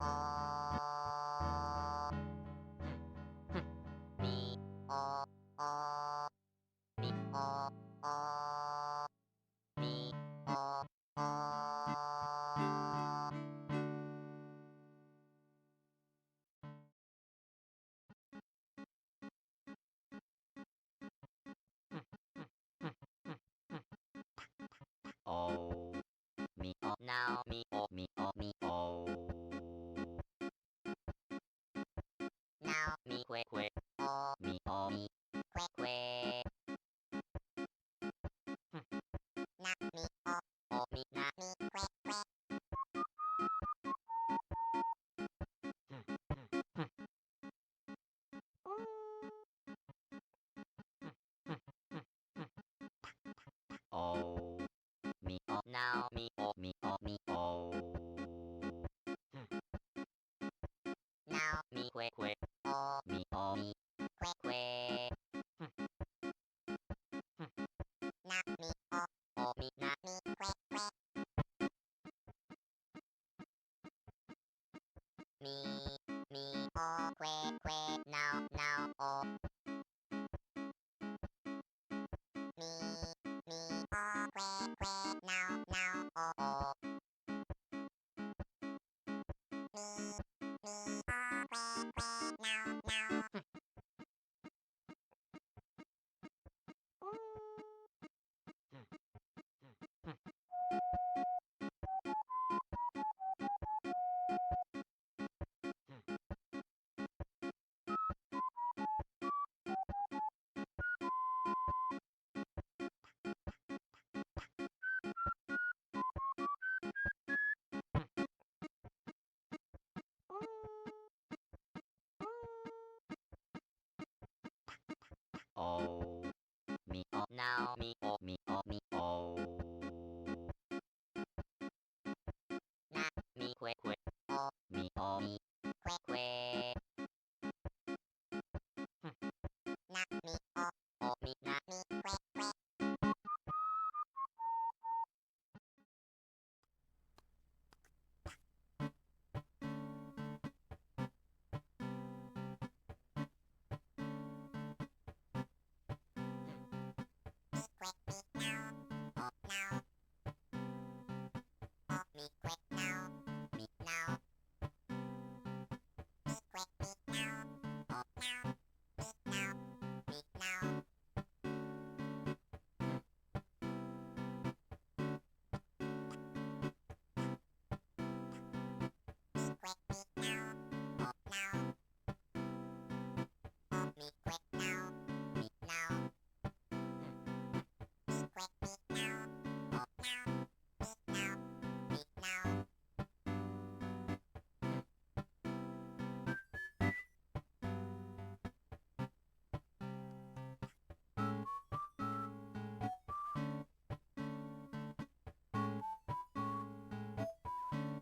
Oh, me, oh, now, me, oh, me, oh, me, oh. Now, me, quick, quick, oh, me, quick, quick. Na, me, oh, me, na, me, quick, quick. Oh, me, oh, now, me, oh, me, oh, me, oh. Now, me, quick, quick, oh, me, quick, quick. Na, me, oh, me, na, me, quick, quick. Me, oh, quick, quick, now, oh. Me, oh, quick, quick, now, oh, oh. Me, oh, quick, quick, now. Oh, me, oh, now, me, oh, me, oh, me, oh. Na, me, quick, quick, oh, me, quick, quick. Na, me, oh, me, na, me, quick, quick. Me, quick, me, now, oh, now. Oh, me, quick, now, me, now. Me, quick, me, now, oh, now. Me, now, me, now. Me, quick, me, now, oh, now. Oh, me, quick, now, me, now. Me, quick, me, now,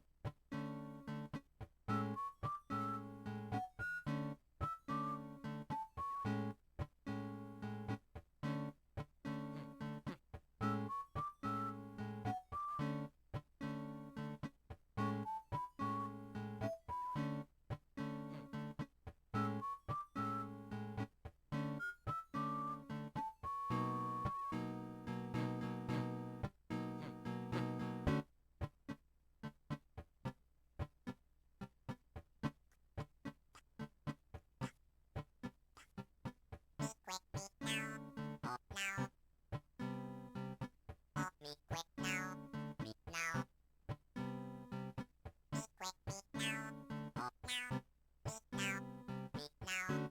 oh, now. Me, now, me, now. Me, quick, me, now, oh, now. Oh, me, quick, now, me, now. Me, quick, me, now, oh, now. Me, now, me, now.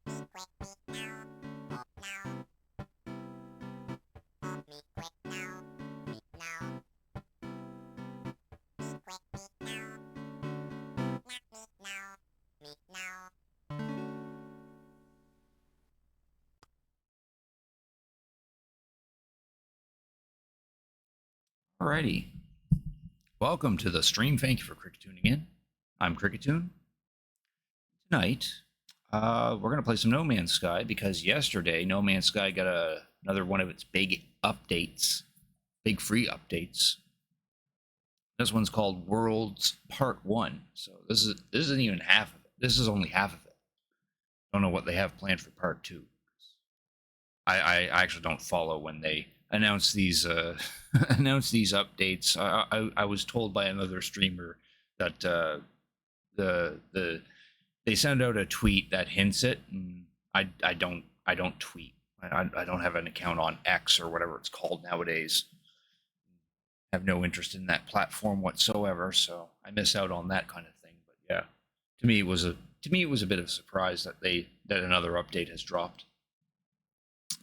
Me, quick, me, now, oh, now. Oh, me, quick, now, me, now. Me, quick, me, now, not me, now, me, now. Alrighty. Welcome to the stream. Thank you for Cricket tuning in. I'm Cricketune. Tonight, we're going to play some No Man's Sky because yesterday No Man's Sky got another one of its big updates, big free updates. This one's called Worlds Part 1. So this isn't even half of it. This is only half of it. Don't know what they have planned for Part 2. I actually don't follow when they announce these announce these updates. I was told by another streamer that the they send out a tweet that hints it, and I don't tweet. I don't have an account on X or whatever it's called nowadays. I have no interest in that platform whatsoever, so I miss out on that kind of thing. But yeah, to me it was a bit of a surprise that another update has dropped.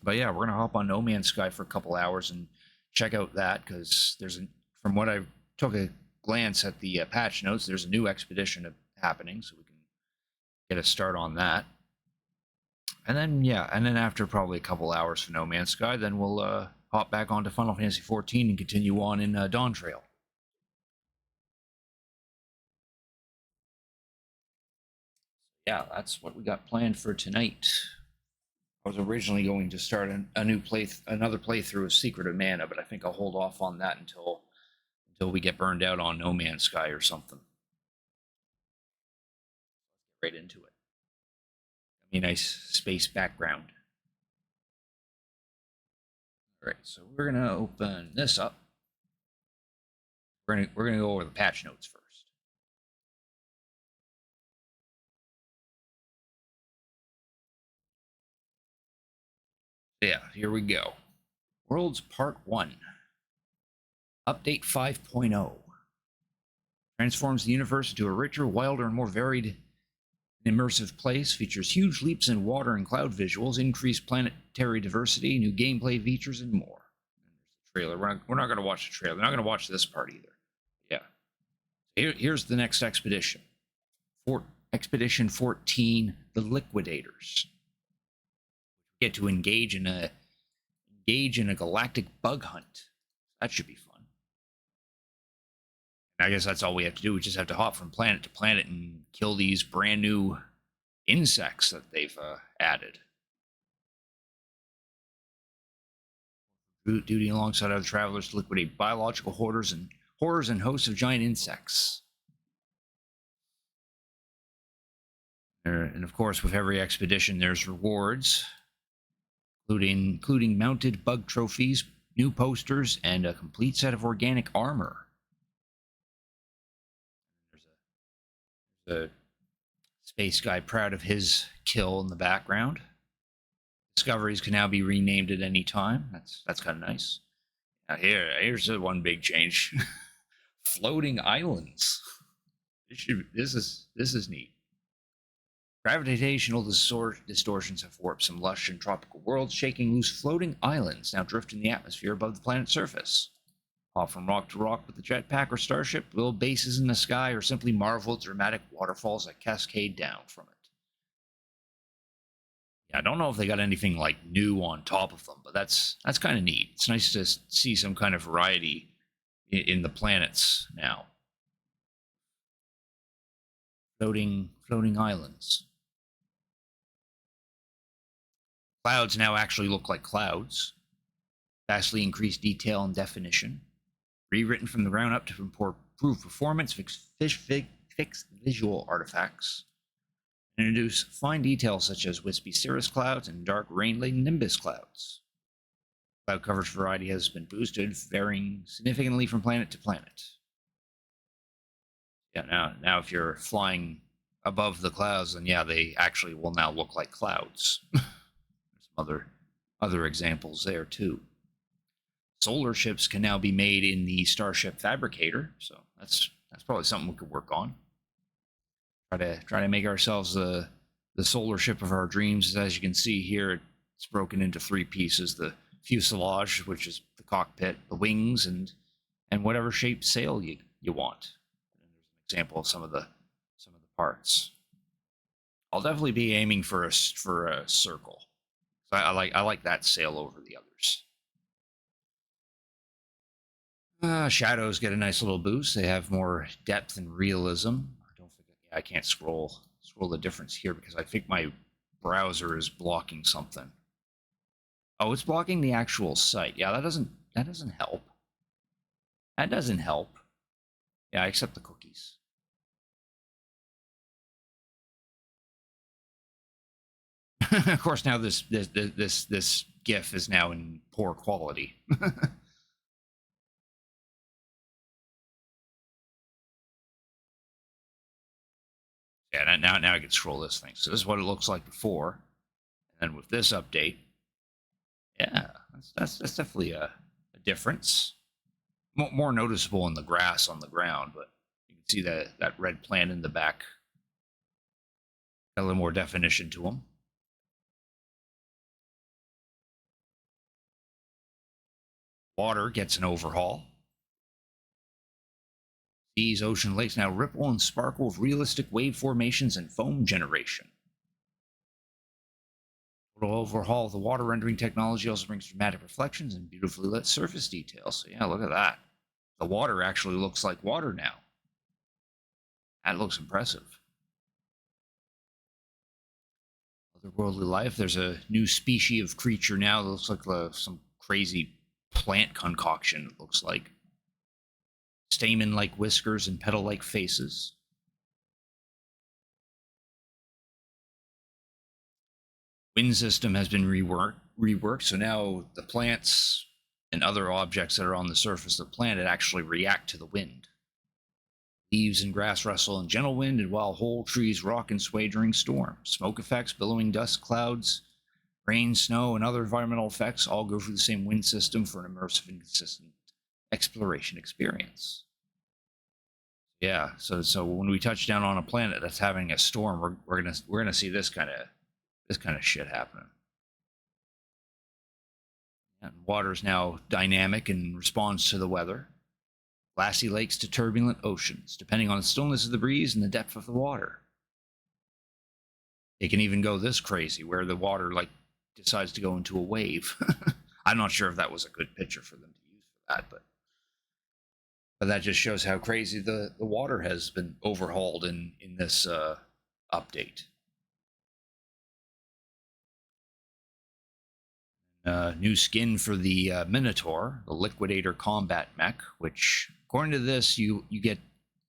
But yeah, we're gonna hop on No Man's Sky for a couple hours and check out that, because from what I took a glance at the patch notes, there's a new expedition happening, so we can get a start on that. And then after probably a couple hours for No Man's Sky, then we'll hop back onto Final Fantasy XIV and continue on in Dawntrail. Yeah, that's what we got planned for tonight. I was originally going to start another playthrough of Secret of Mana, but I think I'll hold off on that until we get burned out on No Man's Sky or something. Right into it. Give me a nice space background. All right, so we're gonna open this up. We're gonna go over the patch notes first. Yeah, here we go. Worlds Part 1. Update 5.0. Transforms the universe into a richer, wilder, and more varied and immersive place. Features huge leaps in water and cloud visuals, increased planetary diversity, new gameplay features, and more. And there's the trailer. We're not going to watch the trailer. We're not going to watch this part either. Yeah. Here's the next expedition. Expedition 14, the Liquidators. Get to engage in a galactic bug hunt. That should be fun. I guess that's all we have to do. We just have to hop from planet to planet and kill these brand new insects that they've added. Duty alongside other travelers to liquidate biological horrors and hosts of giant insects. And of course, with every expedition, there's rewards, including mounted bug trophies, new posters, and a complete set of organic armor. There's a space guy proud of his kill in the background. Discoveries can now be renamed at any time. That's kind of nice. Now here's the one big change: floating islands. This is neat. Gravitational distortions have warped some lush and tropical worlds, shaking loose floating islands now drift in the atmosphere above the planet's surface. Off from rock to rock with the jetpack or starship, little bases in the sky, or simply marvel at dramatic waterfalls that cascade down from it. Yeah, I don't know if they got anything like new on top of them, but that's kind of neat. It's nice to see some kind of variety in the planets now. Floating islands. Clouds now actually look like clouds. Vastly increased detail and definition. Rewritten from the ground up to improve performance, fix visual artifacts. And introduce fine details such as wispy cirrus clouds and dark rain-laden nimbus clouds. Cloud coverage variety has been boosted, varying significantly from planet to planet. Yeah, now if you're flying above the clouds, then yeah, they actually will now look like clouds. There's some other examples there too. Solar ships can now be made in the Starship Fabricator, so that's probably something we could work on. Try to make ourselves the solar ship of our dreams. As you can see here, it's broken into 3 pieces: the fuselage, which is the cockpit, the wings, and whatever shape sail you want. And there's an example of some of the parts. I'll definitely be aiming for a circle. So I like that sail over the others. Shadows get a nice little boost. They have more depth and realism. I can't scroll the difference here because I think my browser is blocking something. Oh, it's blocking the actual site. Yeah, that doesn't help. That doesn't help. Yeah, I accept the cookies. Of course, now this GIF is now in poor quality. Yeah, now I can scroll this thing. So this is what it looks like before, and then with this update, yeah, that's definitely a difference. More noticeable in the grass on the ground, but you can see that red plant in the back. Got a little more definition to them. Water gets an overhaul. Seas, ocean, lakes now ripple and sparkle with realistic wave formations and foam generation. Total overhaul of the water rendering technology also brings dramatic reflections and beautifully lit surface details. So yeah, look at that. The water actually looks like water now. That looks impressive. Otherworldly life. There's a new species of creature now that looks like some crazy plant concoction, it looks like. Stamen-like whiskers and petal-like faces. Wind system has been reworked, so now the plants and other objects that are on the surface of the planet actually react to the wind. Leaves and grass rustle in gentle wind, and while whole trees rock and sway during storms. Smoke effects, billowing dust clouds, rain, snow, and other environmental effects all go through the same wind system for an immersive and consistent exploration experience. Yeah, so when we touch down on a planet that's having a storm, we're gonna see this kind of shit happening. And water is now dynamic and responds to the weather. Glassy lakes to turbulent oceans, depending on the stillness of the breeze and the depth of the water. It can even go this crazy, where the water decides to go into a wave. I'm not sure if that was a good picture for them to use for that, but that just shows how crazy the water has been overhauled in this update. New skin for the Minotaur, the Liquidator combat mech, which, according to this, you get.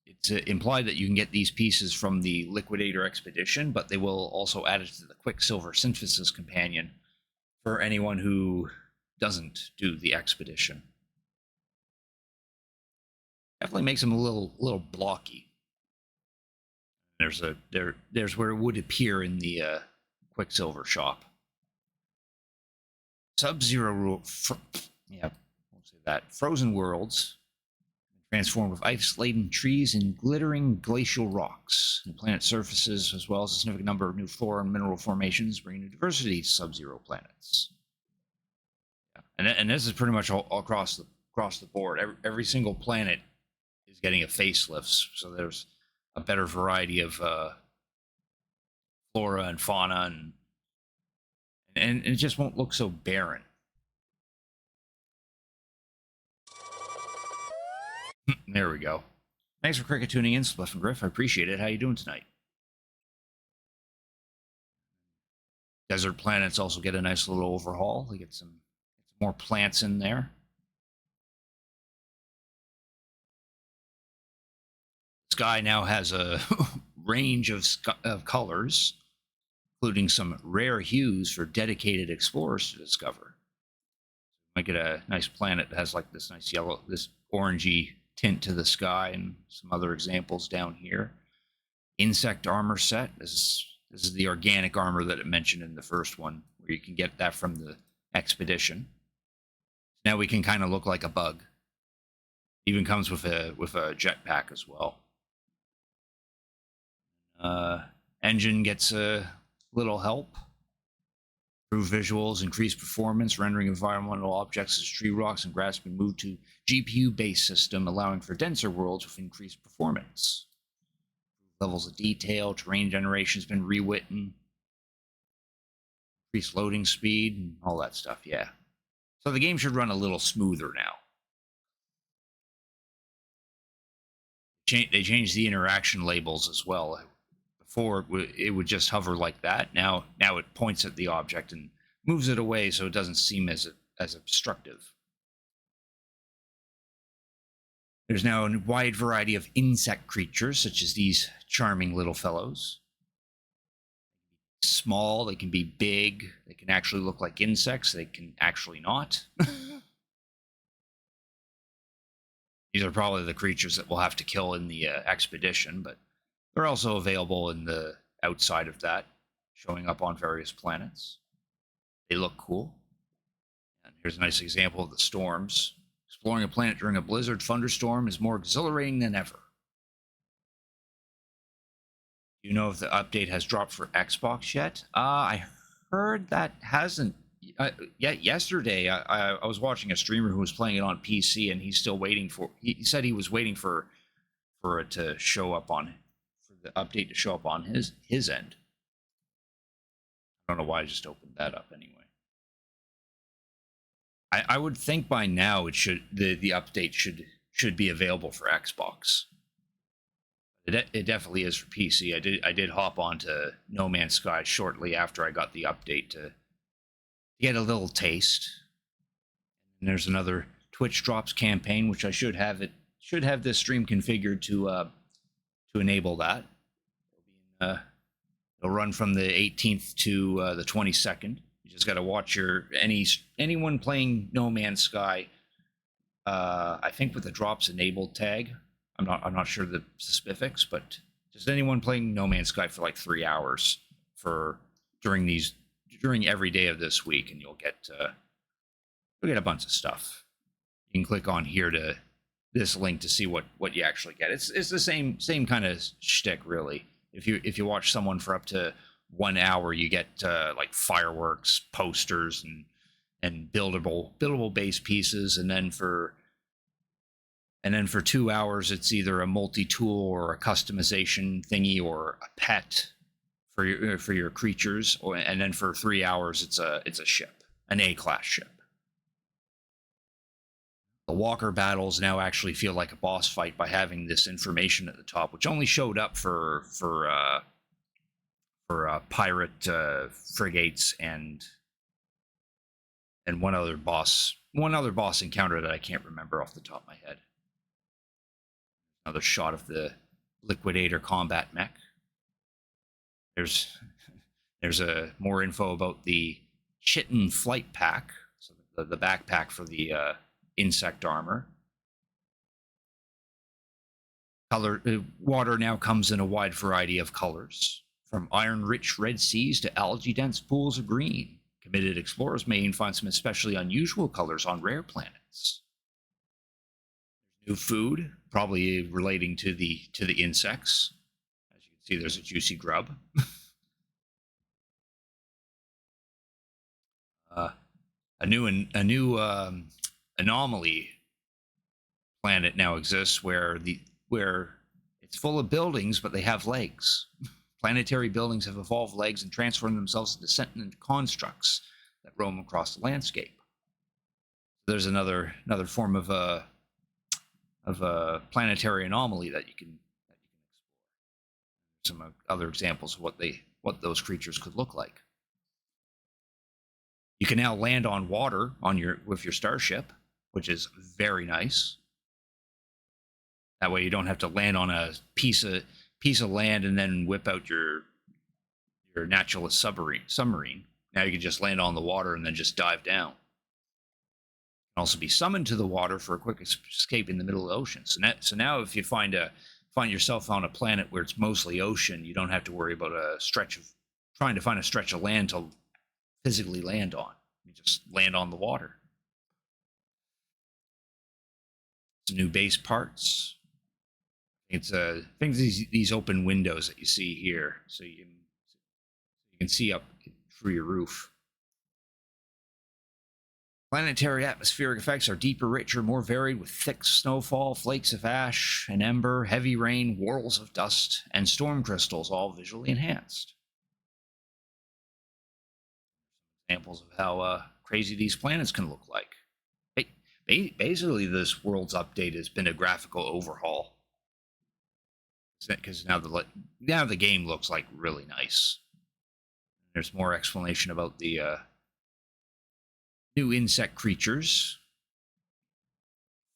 It's implied that you can get these pieces from the Liquidator expedition, but they will also add it to the Quicksilver Synthesis companion for anyone who doesn't do the expedition. Definitely makes them a little blocky. There's where it would appear in the Quicksilver shop. Sub-Zero yeah, won't say that. Frozen worlds transformed with ice-laden trees and glittering glacial rocks. And planet surfaces, as well as a significant number of new flora and mineral formations, bring new diversity to Sub-Zero planets. Yeah. And this is pretty much all across the board. Every single planet is getting a facelift, so there's a better variety of flora and fauna, and it just won't look so barren. There we go. Thanks for cricket tuning in, Spliff and Griff. I appreciate it. How you doing tonight? Desert planets also get a nice little overhaul. They get some more plants in there. Sky now has a range of colors, including some rare hues for dedicated explorers to discover. Might get a nice planet that has like this nice yellow, this orangey tint to the sky, and some other examples down here. Insect armor set. This is the organic armor that it mentioned in the first one, where you can get that from the expedition. Now we can kind of look like a bug. Even comes with a jetpack as well. Engine gets a little help. Improve visuals, increase performance, rendering environmental objects as tree, rocks, and grass been moved to GPU-based system, allowing for denser worlds with increased performance. Levels of detail, terrain generation has been rewritten. Increased loading speed, and all that stuff, yeah. So the game should run a little smoother now. They changed the interaction labels as well. Before it would just hover like that. Now it points at the object and moves it away, so it doesn't seem as obstructive. There's now a wide variety of insect creatures, such as these charming little fellows. Small, they can be big, they can actually look like insects, they can actually not. These are probably the creatures that we'll have to kill in the expedition, but they're also available in the outside of that, showing up on various planets. They look cool. And here's a nice example of the storms. Exploring a planet during a blizzard thunderstorm is more exhilarating than ever. Do you know if the update has dropped for Xbox yet? I heard that hasn't. Yesterday, I was watching a streamer who was playing it on PC, and he's still waiting for. He said he was waiting for it to show up on, for the update to show up on his end. I don't know why I just opened that up anyway. I would think by now it should the update should be available for Xbox. It definitely is for PC. I did hop onto No Man's Sky shortly after I got the update to get a little taste. And there's another Twitch Drops campaign, which I should have this stream configured to enable that. It'll run from the 18th to the 22nd. You just got to watch anyone playing No Man's Sky. I think with the drops enabled tag. I'm not sure the specifics, but just anyone playing No Man's Sky for like 3 hours during every day of this week, and you'll get a bunch of stuff. You can click on here to this link to see what you actually get. It's the same kind of shtick, really. If you watch someone for up to 1 hour, you get like fireworks, posters, and buildable base pieces, and then for 2 hours, it's either a multi-tool or a customization thingy or a pet for your creatures, and then for 3 hours, it's a ship, an A-class ship. The walker battles now actually feel like a boss fight by having this information at the top, which only showed up for pirate frigates and one other boss encounter that I can't remember off the top of my head. Another shot of the Liquidator combat mech. There's more info about the Chitin flight pack, so the backpack for the insect armor. Water now comes in a wide variety of colors, from iron-rich red seas to algae-dense pools of green. Committed explorers may even find some especially unusual colors on rare planets. New food, probably relating to the insects. As you can see, there's a juicy grub. A new anomaly planet now exists where it's full of buildings, but they have legs. Planetary buildings have evolved legs and transformed themselves into sentient constructs that roam across the landscape. There's another form of a planetary anomaly that you can explore. Some other examples of what those creatures could look like. You can now land on water with your starship, which is very nice. That way you don't have to land on a piece of land and then whip out your naturalist submarine. Now you can just land on the water and then just dive down. You can also be summoned to the water for a quick escape in the middle of the ocean. So now if you find yourself on a planet where it's mostly ocean, you don't have to worry about trying to find a stretch of land to physically land on. You just land on the water. Some new base parts. It's these open windows that you see here, so you can see up through your roof. Planetary atmospheric effects are deeper, richer, more varied, with thick snowfall, flakes of ash and ember, heavy rain, whorls of dust, and storm crystals, all visually enhanced. Examples of how crazy these planets can look like. Basically, this world's update has been a graphical overhaul, because now the game looks like really nice. There's more explanation about the new insect creatures.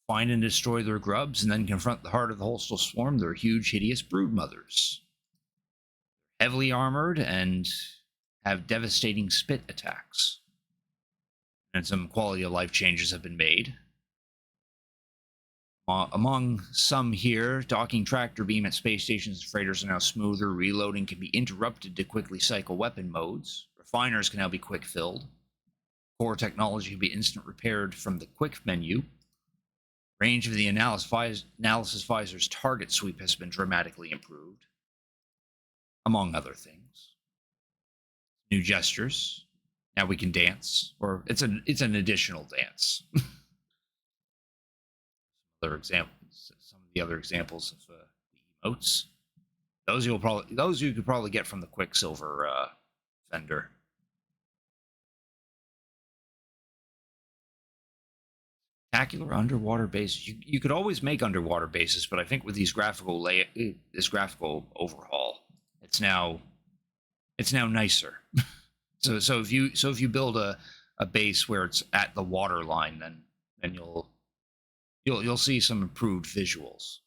Find and destroy their grubs, and then confront the heart of the hostile swarm, their huge, hideous brood mothers. Heavily armored and have devastating spit attacks. And some quality of life changes have been made. Among some here, docking tractor beam at space stations and freighters are now smoother. Reloading can be interrupted to quickly cycle weapon modes. Refiners can now be quick filled. Core technology can be instant repaired from the quick menu. Range of the analysis visor's target sweep has been dramatically improved, among other things. New gestures. Now we can dance, or it's an additional dance. Other examples, some of the other examples of the emotes. Those you could probably get from the Quicksilver vendor. Spectacular underwater bases. You could always make underwater bases, but I think with these this graphical overhaul, it's now nicer. so if you build a base where it's at the water line, then you'll see some improved visuals.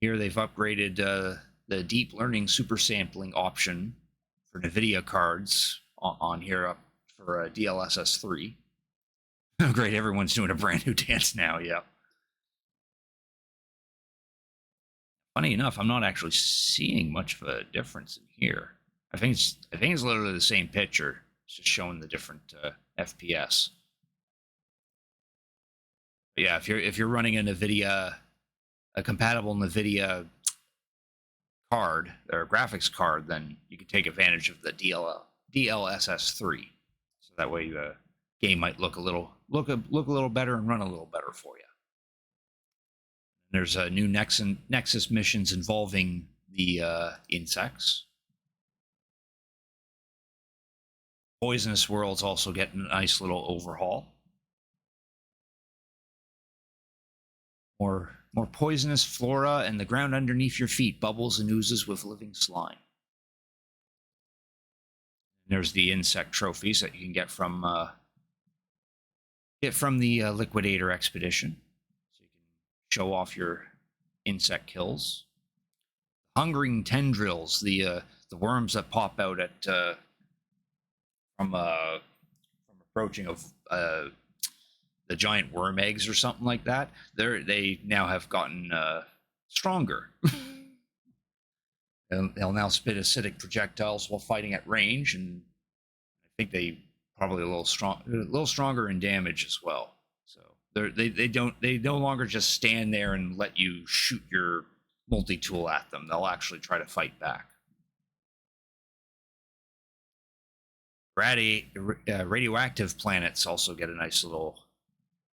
Here they've upgraded the deep learning super sampling option for NVIDIA cards on here up for DLSS 3. Oh, great, everyone's doing a brand new dance now, yeah. Funny enough, I'm not actually seeing much of a difference in here. I think it's literally the same picture. It's just showing the different FPS. But yeah, if you're running a compatible NVIDIA card or graphics card, then you can take advantage of the DLSS 3. So that way, game might look a little better and run a little better for you. There's new Nexus missions involving the insects. Poisonous World's also getting a nice little overhaul. More poisonous flora, and the ground underneath your feet bubbles and oozes with living slime. And there's the insect trophies that you can get from the Liquidator expedition, so you can show off your insect kills. Hungering tendrils, the worms that pop out at from approaching of the giant worm eggs or something like that. They now have gotten stronger. They'll now spit acidic projectiles while fighting at range, and I think they probably a little stronger in damage as well. So they no longer just stand there and let you shoot your multi-tool at them. They'll actually try to fight back. Radioactive planets also get a nice little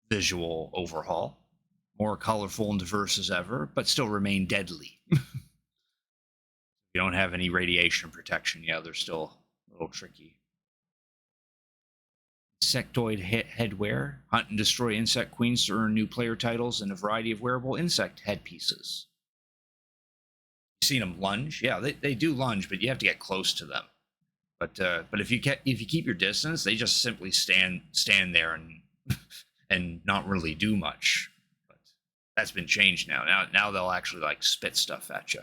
visual overhaul. More colorful and diverse as ever, but still remain deadly. You don't have any radiation protection. Yeah, they're still a little tricky. Insectoid headwear. Hunt and destroy insect queens to earn new player titles and a variety of wearable insect headpieces. You've seen them lunge? Yeah, they do lunge, but you have to get close to them. But if you keep your distance, they just simply stand there and not really do much. But that's been changed now. Now they'll actually like spit stuff at you.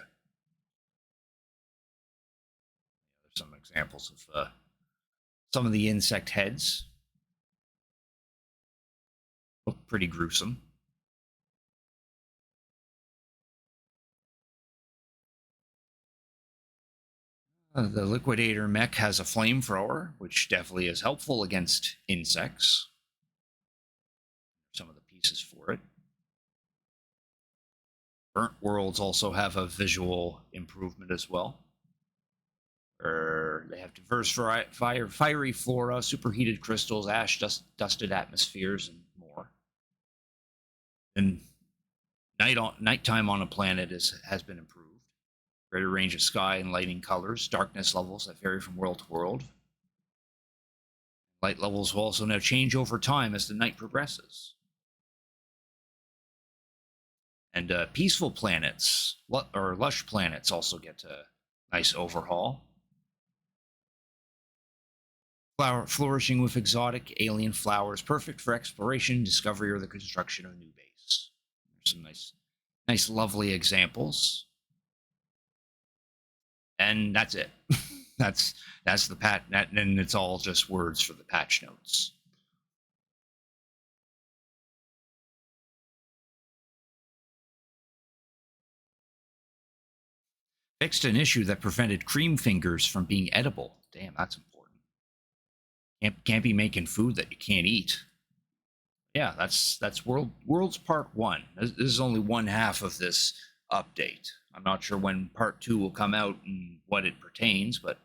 There's some examples of some of the insect heads. Look pretty gruesome. The Liquidator mech has a flamethrower, which definitely is helpful against insects. Some of the pieces for it. Burnt Worlds also have a visual improvement as well. They have diverse fiery flora, superheated crystals, dusted atmospheres, and more. And nighttime on a planet has been improved. Greater range of sky and lighting colors, darkness levels that vary from world to world. Light levels will also now change over time as the night progresses. And peaceful planets, or lush planets, also get a nice overhaul. flourishing with exotic alien flowers, perfect for exploration, discovery, or the construction of a new base. There's some nice, lovely examples. And that's it. that's the patch, and it's all just words for the patch notes. Fixed an issue that prevented cream fingers from being edible. Damn, that's important. Can't be making food that you can't eat. Yeah, that's Worlds Part 1. This is only one half of this update. I'm not sure when Part 2 will come out and what it pertains, but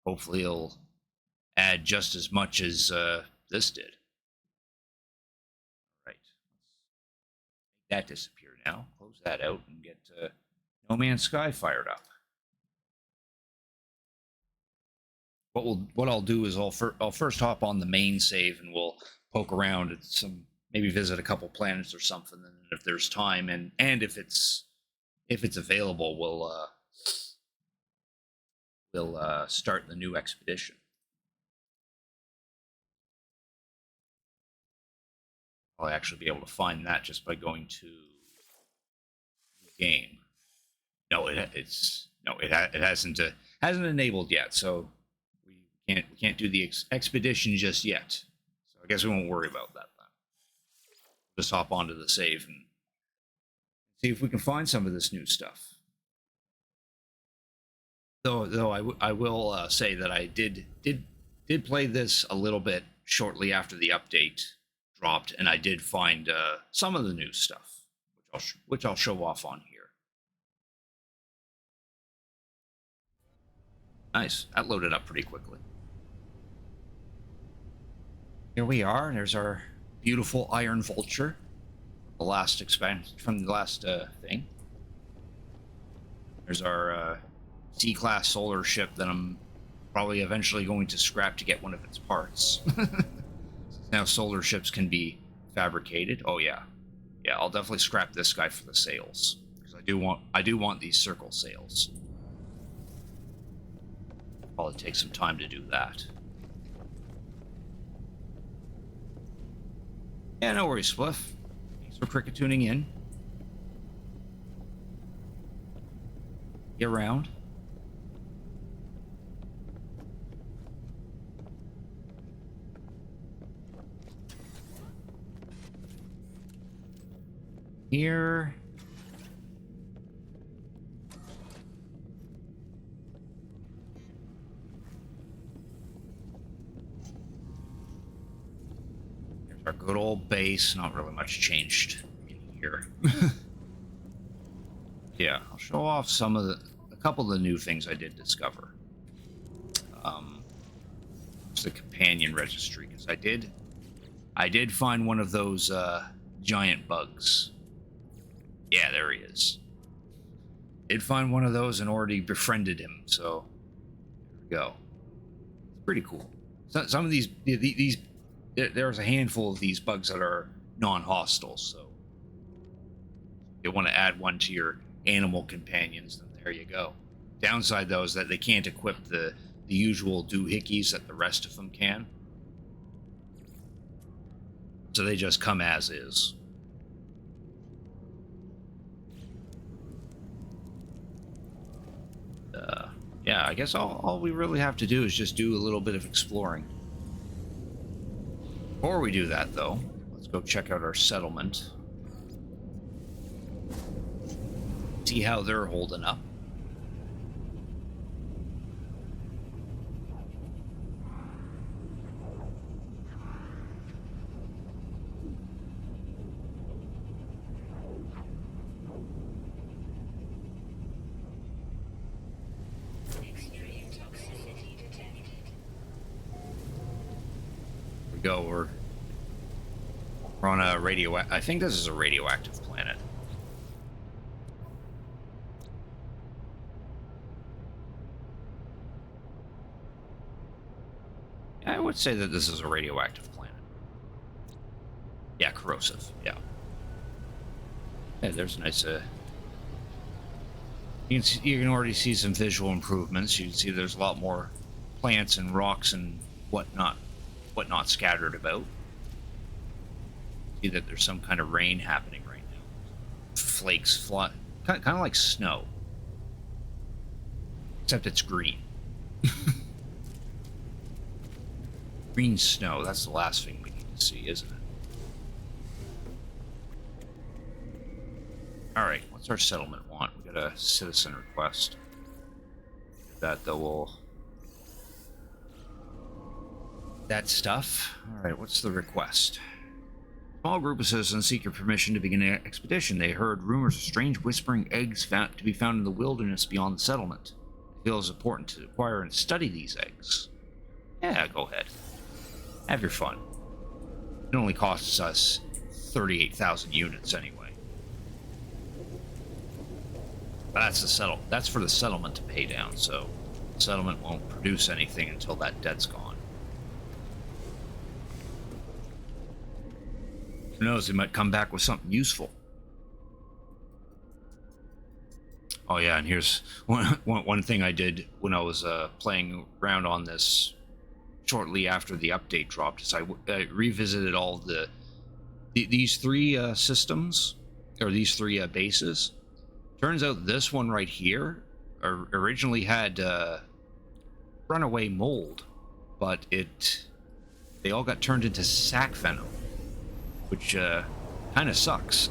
hopefully it'll add just as much as this did. Right. Make that disappear now. Close that out and get No Man's Sky fired up. What I'll do is I'll first hop on the main save and we'll poke around at some, maybe visit a couple planets or something, and if there's time and if it's available, we'll start the new expedition. I'll actually be able to find that just by going to the game. No, it hasn't enabled yet, so we can't do the expedition just yet. So I guess we won't worry about that then. Just hop onto the save and see if we can find some of this new stuff. Though I will say that I did play this a little bit shortly after the update dropped, and I did find some of the new stuff, which I'll show off on here. Nice, that loaded up pretty quickly. Here we are, and there's our beautiful Iron Vulture, the last expansion from the last thing. There's our C-class solar ship that I'm probably eventually going to scrap to get one of its parts. Now solar ships can be fabricated. Oh yeah, I'll definitely scrap this guy for the sails, because I do want these circle sails. Probably take some time to do that. Yeah, no worries, Spliff. Thanks for cricket tuning in. Get around. Here. There's our good old base. Not really much changed in here. Yeah, I'll show off a couple of the new things I did discover. It's the companion registry, because I did find one of those giant bugs. Yeah, there he is. Did find one of those and already befriended him, so there we go. It's pretty cool. So, some of these there's a handful of these bugs that are non-hostile, so if you want to add one to your animal companions, then there you go. Downside though is that they can't equip the usual doohickeys that the rest of them can. So they just come as is. Yeah, I guess all we really have to do is just do a little bit of exploring. Before we do that, though, let's go check out our settlement. See how they're holding up. Go. We're on a I think this is a radioactive planet. I would say that this is a radioactive planet. Yeah, corrosive. Yeah. Yeah, there's a nice. You can already see some visual improvements. You can see there's a lot more plants and rocks and whatnot scattered about. See that there's some kind of rain happening right now. Flakes fly, kind of like snow, except it's green. Green snow. That's the last thing we need to see, isn't it? All right. What's our settlement want? We got a citizen request. That though will. That stuff. All right. What's the request? Small group of citizens seeking permission to begin an expedition. They heard rumors of strange whispering eggs to be found in the wilderness beyond the settlement. They feel it's important to acquire and study these eggs. Yeah, go ahead. Have your fun. It only costs us 38,000 units anyway. But that's for the settlement to pay down, so the settlement won't produce anything until that debt's gone. Who knows, they might come back with something useful. Oh yeah, and here's one thing I did when I was playing around on this shortly after the update dropped, is I revisited all these three systems, or these three bases. Turns out this one right here originally had runaway mold, but they all got turned into sac venom, which kind of sucks.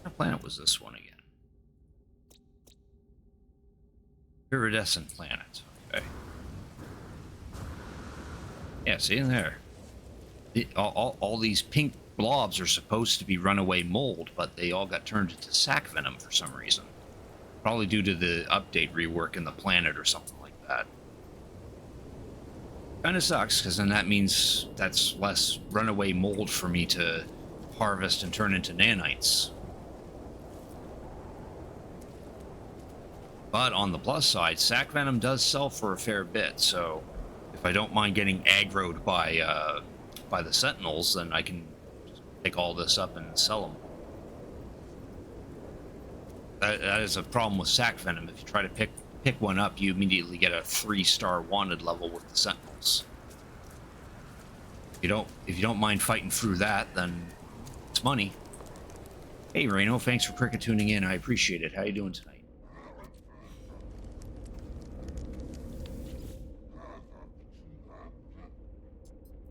What planet was this one again? Iridescent planet. Okay. Yeah, see in there. All these pink blobs are supposed to be runaway mold, but they all got turned into sac venom for some reason. Probably due to the update rework in the planet or something like that. Kind of sucks, because then that means that's less runaway mold for me to harvest and turn into nanites. But on the plus side, sac venom does sell for a fair bit, so if I don't mind getting aggroed by the sentinels, then I can just pick all this up and sell them. That is a problem with sac venom. If you try to pick one up, you immediately get a 3-star wanted level with the sentinels. If you don't mind fighting through that, then it's money. Hey Reno, thanks for cricket tuning in. I appreciate it. How you doing tonight?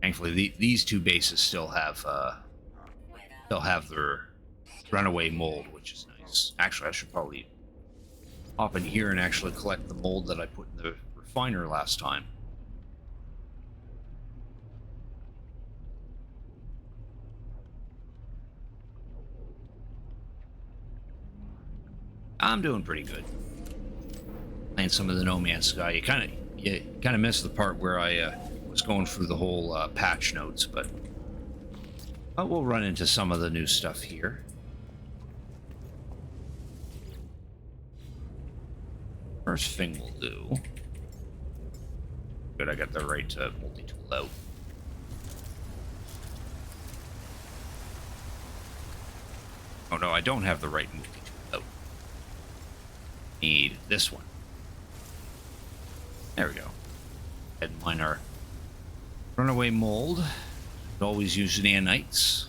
Thankfully, these two bases still have their runaway mold, which is nice. Actually, I should probably hop in here and actually collect the mold that I put in the refiner last time. I'm doing pretty good. Playing some of the No Man's Sky. You kind of missed the part where I was going through the whole patch notes, but we'll run into some of the new stuff here. First thing we'll do. Good, I got the right multi-tool out. Oh no, I don't have the right multi-tool out. Need this one. There we go. And mine are runaway mold. Always use nanites.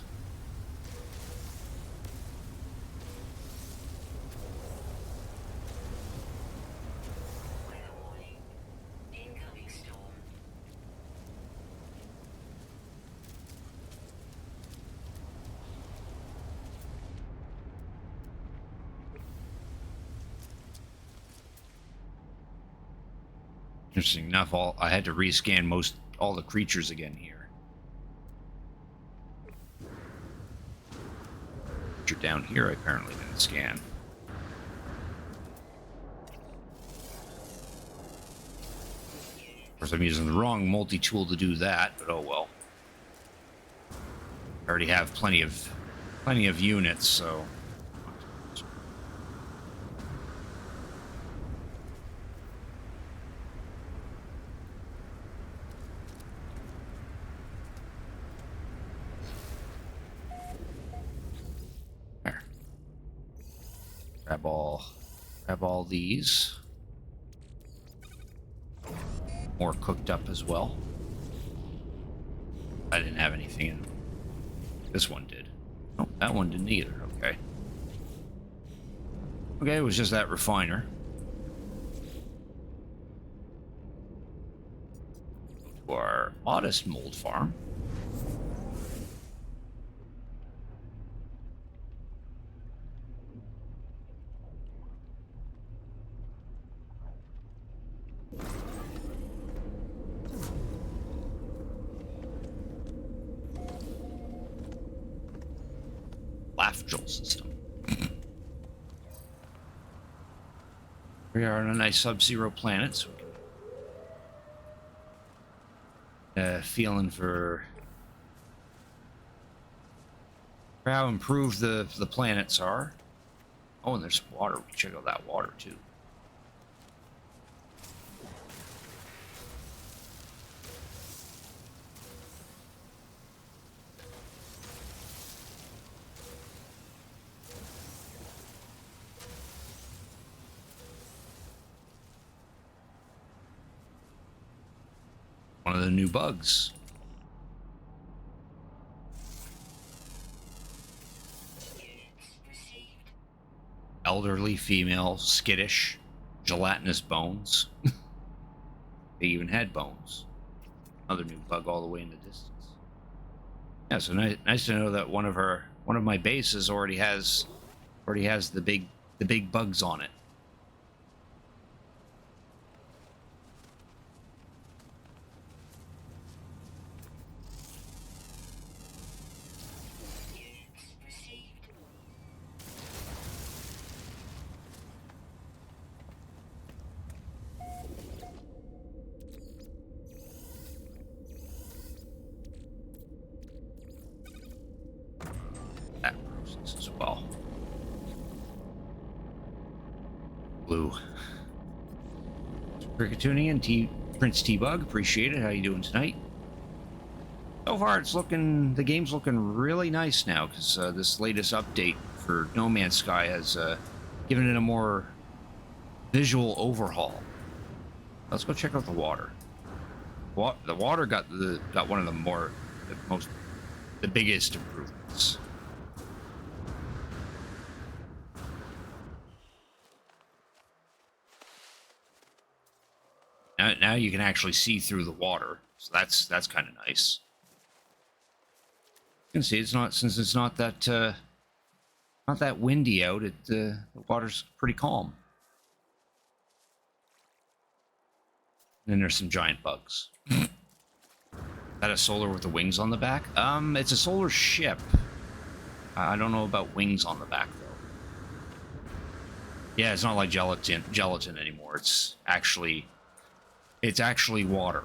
Interesting enough, I had to rescan all the creatures again here. Creature down here I apparently didn't scan. Of course, I'm using the wrong multi-tool to do that, but oh well. I already have plenty of units, so. Grab all these. More cooked up as well. I didn't have anything in. This one did. Oh, that one didn't either. Okay. Okay, it was just that refiner. Go to our oddest mold farm. Laughjol system. We are on a nice sub-zero planet, so we can feeling for how improved the planets are. Oh, and there's water. We check out that water too. One of the new bugs. Elderly female, skittish, gelatinous bones. They even had bones. Another new bug all the way in the distance. Yeah, so nice to know that one of my bases already has the big bugs on it. That process as well. Blue. Cricket tuning in, Prince T-Bug, appreciate it. How you doing tonight? So far, the game's looking really nice now, because this latest update for No Man's Sky has given it a more visual overhaul. Let's go check out the water. The water got one of the biggest improvements. Now you can actually see through the water, so that's kind of nice. You can see since it's not that windy out. The water's pretty calm. And then there's some giant bugs. Is that a solar with the wings on the back? It's a solar ship. I don't know about wings on the back though. Yeah, it's not like gelatin anymore. It's actually water.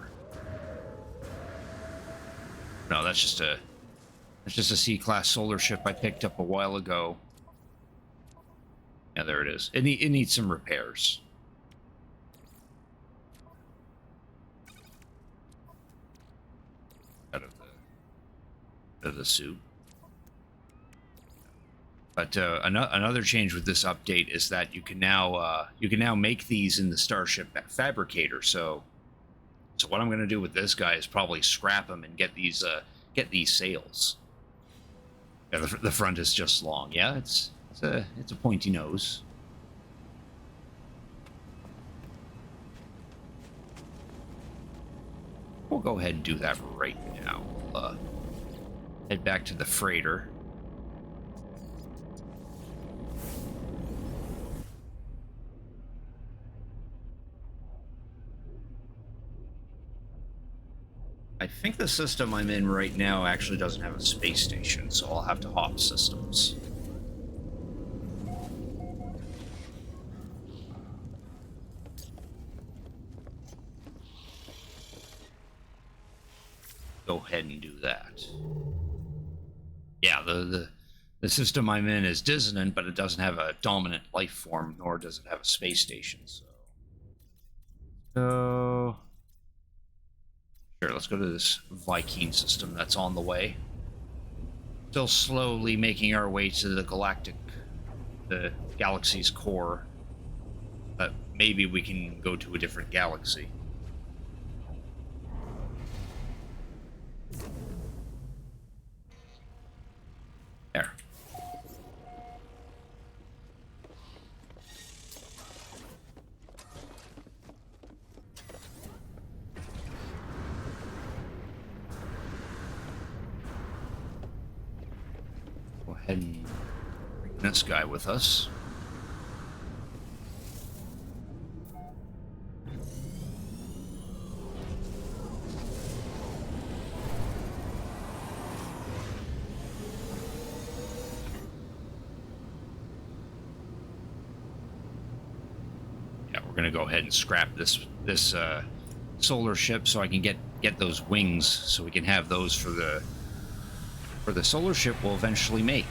No, that's just a C-class solar ship I picked up a while ago. Yeah, there it is. It needs some repairs. Out of the suit. But another change with this update is that you can now make these in the Starship Fabricator. So what I'm going to do with this guy is probably scrap them and get these sails. Yeah, the front is just long. Yeah, it's a pointy nose. We'll go ahead and do that right now. Head back to the freighter. I think the system I'm in right now actually doesn't have a space station, so I'll have to hop systems. Go ahead and do that. Yeah, the system I'm in is dissonant, but it doesn't have a dominant life form, nor does it have a space station. So sure, let's go to this Vy'keen system that's on the way. Still slowly making our way to the galactic the galaxy's core. But maybe we can go to a different galaxy. There. Go ahead and bring this guy with us. Going to go ahead and scrap this solar ship so I can get those wings so we can have those for the solar ship we'll eventually make.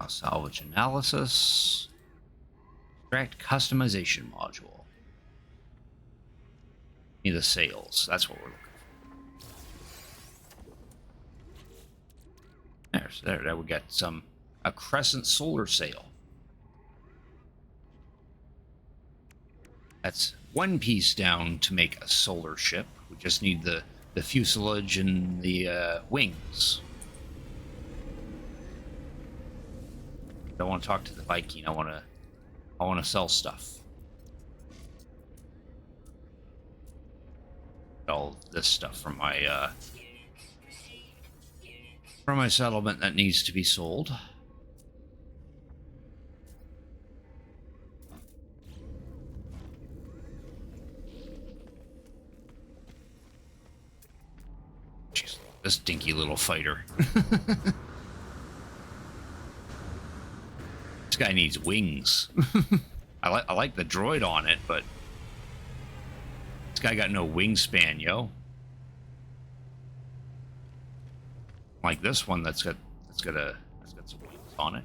Salvage analysis. Extract customization module. Need the sails. That's what we're looking for. There we got a crescent solar sail. That's one piece down to make a solar ship. We just need the fuselage and the wings. I don't want to talk to the Viking. I want to sell stuff. All this stuff from my settlement that needs to be sold. Jeez, this dinky little fighter. This guy needs wings. I like the droid on it, but this guy got no wingspan, yo. Like this one that's got some wings on it.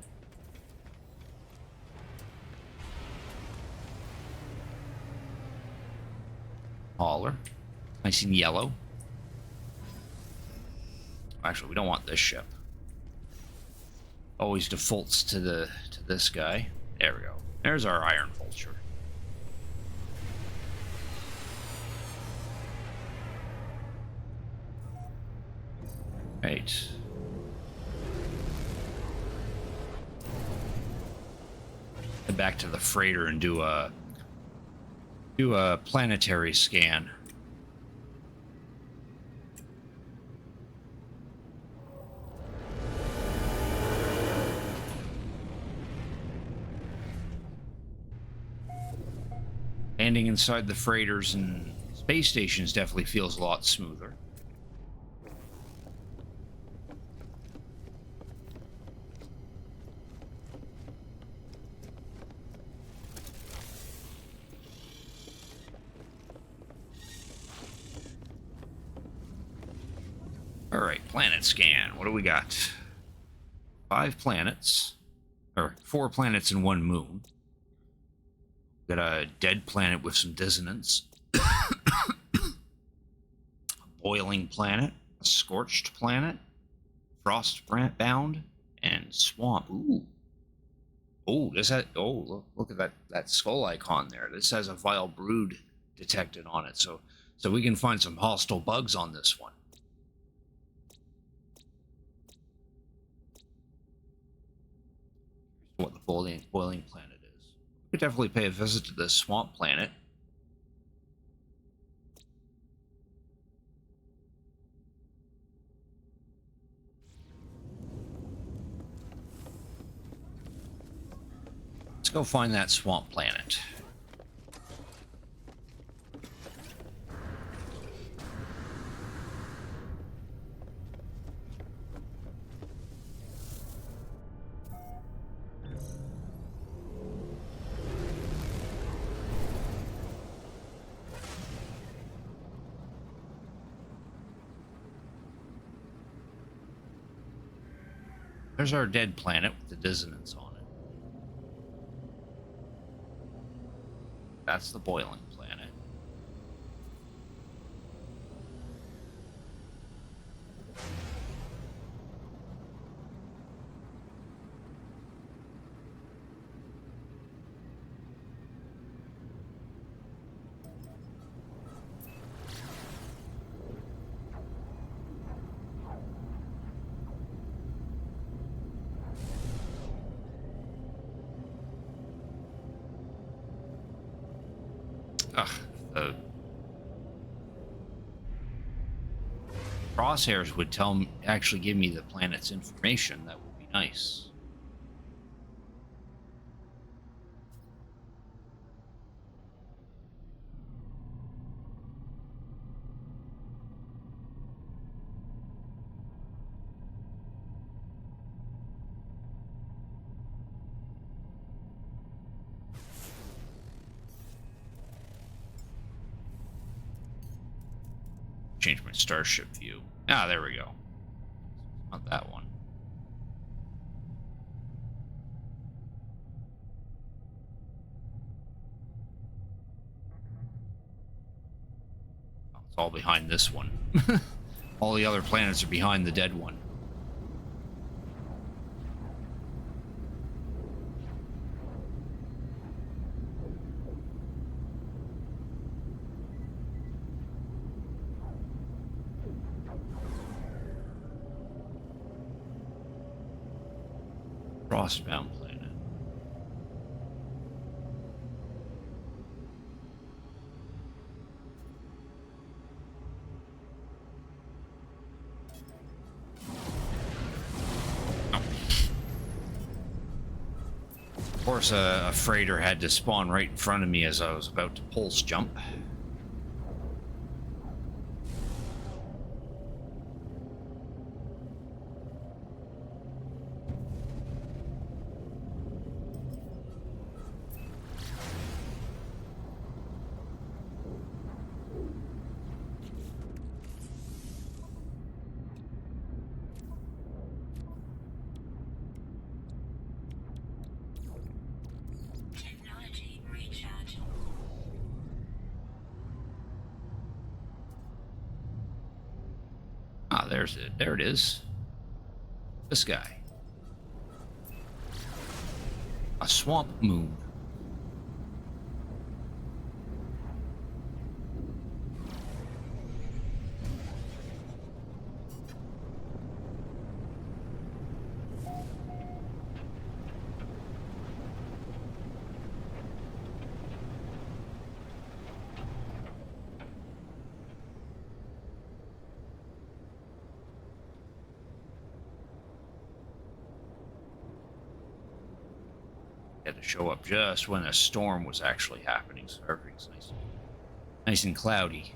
Hauler, nice and yellow. Actually, we don't want this ship. Always defaults to this guy. There we go. There's our Iron Vulture. Right. Head back to the freighter and do a planetary scan. Landing inside the freighters and space stations definitely feels a lot smoother. All right, planet scan. What do we got? 5 planets, or 4 planets and 1 moon. Got a dead planet with some dissonance. A boiling planet, a scorched planet, frost bound, and swamp. Ooh. Oh, look at that skull icon there. This has a vile brood detected on it, so we can find some hostile bugs on this one. What the boiling planet is. We could definitely pay a visit to this swamp planet. Let's go find that swamp planet. There's our dead planet with the dissonance on it. That's the boiling planet. Ugh, the crosshairs would actually give me the planet's information. That would be nice. Change my starship view. Ah, there we go. Not that one. Oh, it's all behind this one. All the other planets are behind the dead one. Frostbound planet. Oh. Of course, a freighter had to spawn right in front of me as I was about to pulse jump. Ah, there's it. There it is. This guy. A swamp moon. Had to show up just when a storm was actually happening, so everything's nice and cloudy.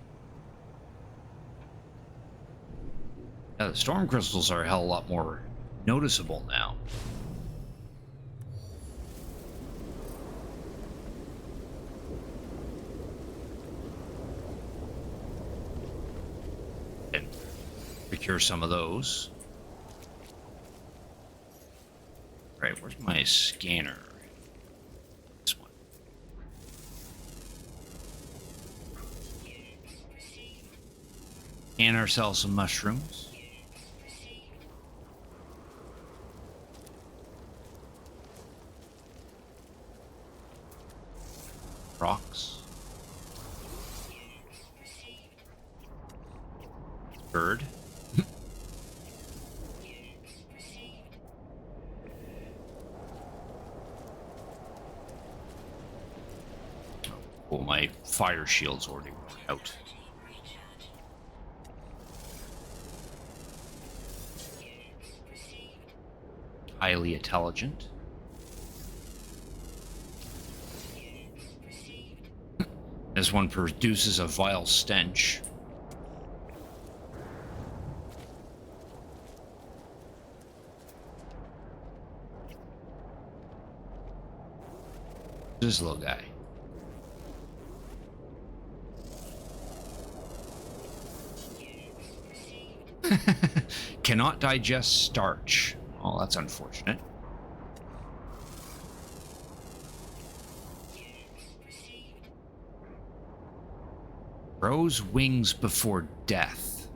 Yeah, the storm crystals are a hell of a lot more noticeable now. And procure some of those. Right, where's my scanner? This one. Scan ourselves some mushrooms. Rocks. Bird. Well, my fire shield's already worn out. Highly intelligent. This one produces a vile stench. This little guy. Cannot digest starch. Oh, that's unfortunate. Grows wings before death.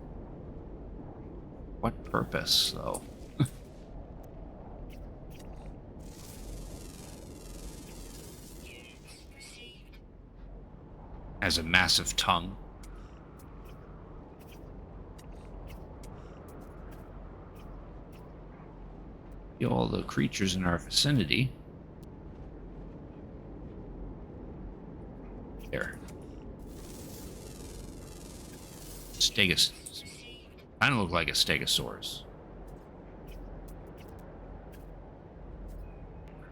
What purpose, though? Has a massive tongue. All the creatures in our vicinity. There. Stegosaurus. Kind of look like a Stegosaurus.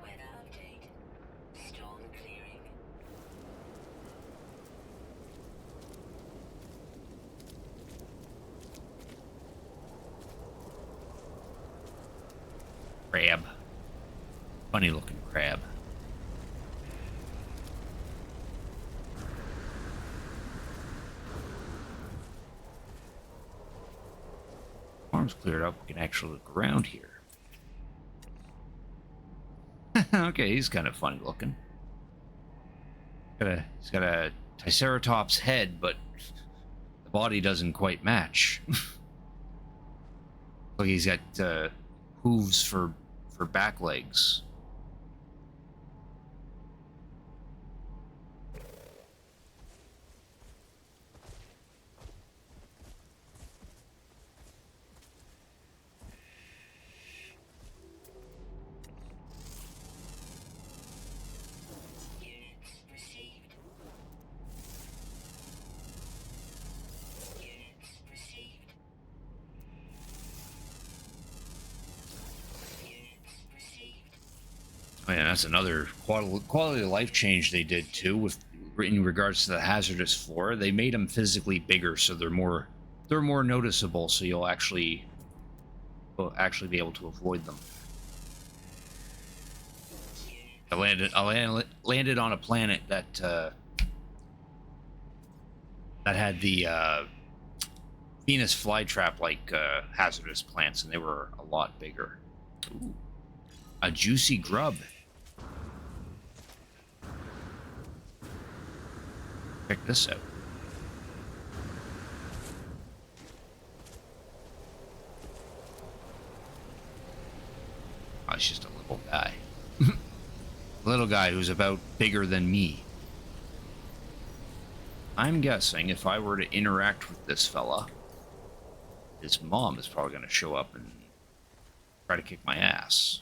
Weather update. Storm clearing. Crab. Funny looking crab. Farm's cleared up. We can actually look around here. Okay, he's kind of funny looking. He's got a Triceratops head, but the body doesn't quite match. Like he's got hooves for back legs. Units received. Units received. Units received. Oh yeah, that's another quality of life change they did too. With in regards to the hazardous flora, they made them physically bigger, so they're more noticeable. So you'll actually be able to avoid them. I landed on a planet that had the Venus flytrap like hazardous plants, and they were a lot bigger. Ooh. A juicy grub. Check this out. Oh, it's just a little guy. Little guy who's about bigger than me. I'm guessing if I were to interact with this fella, his mom is probably going to show up and try to kick my ass.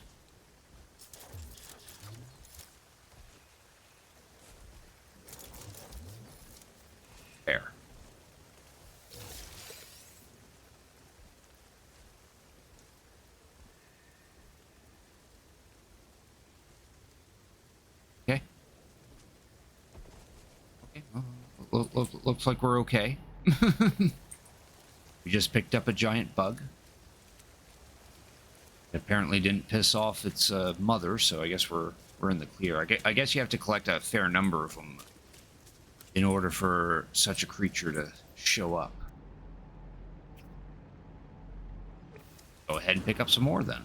There. Okay. Okay. Well, looks like we're okay. We just picked up a giant bug. It apparently didn't piss off its mother, so I guess we're in the clear. I guess you have to collect a fair number of them in order for such a creature to show up. Go ahead and pick up some more then.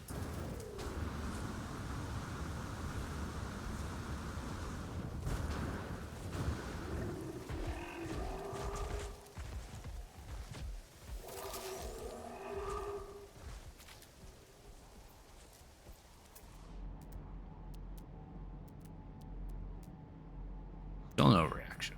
Still no reaction.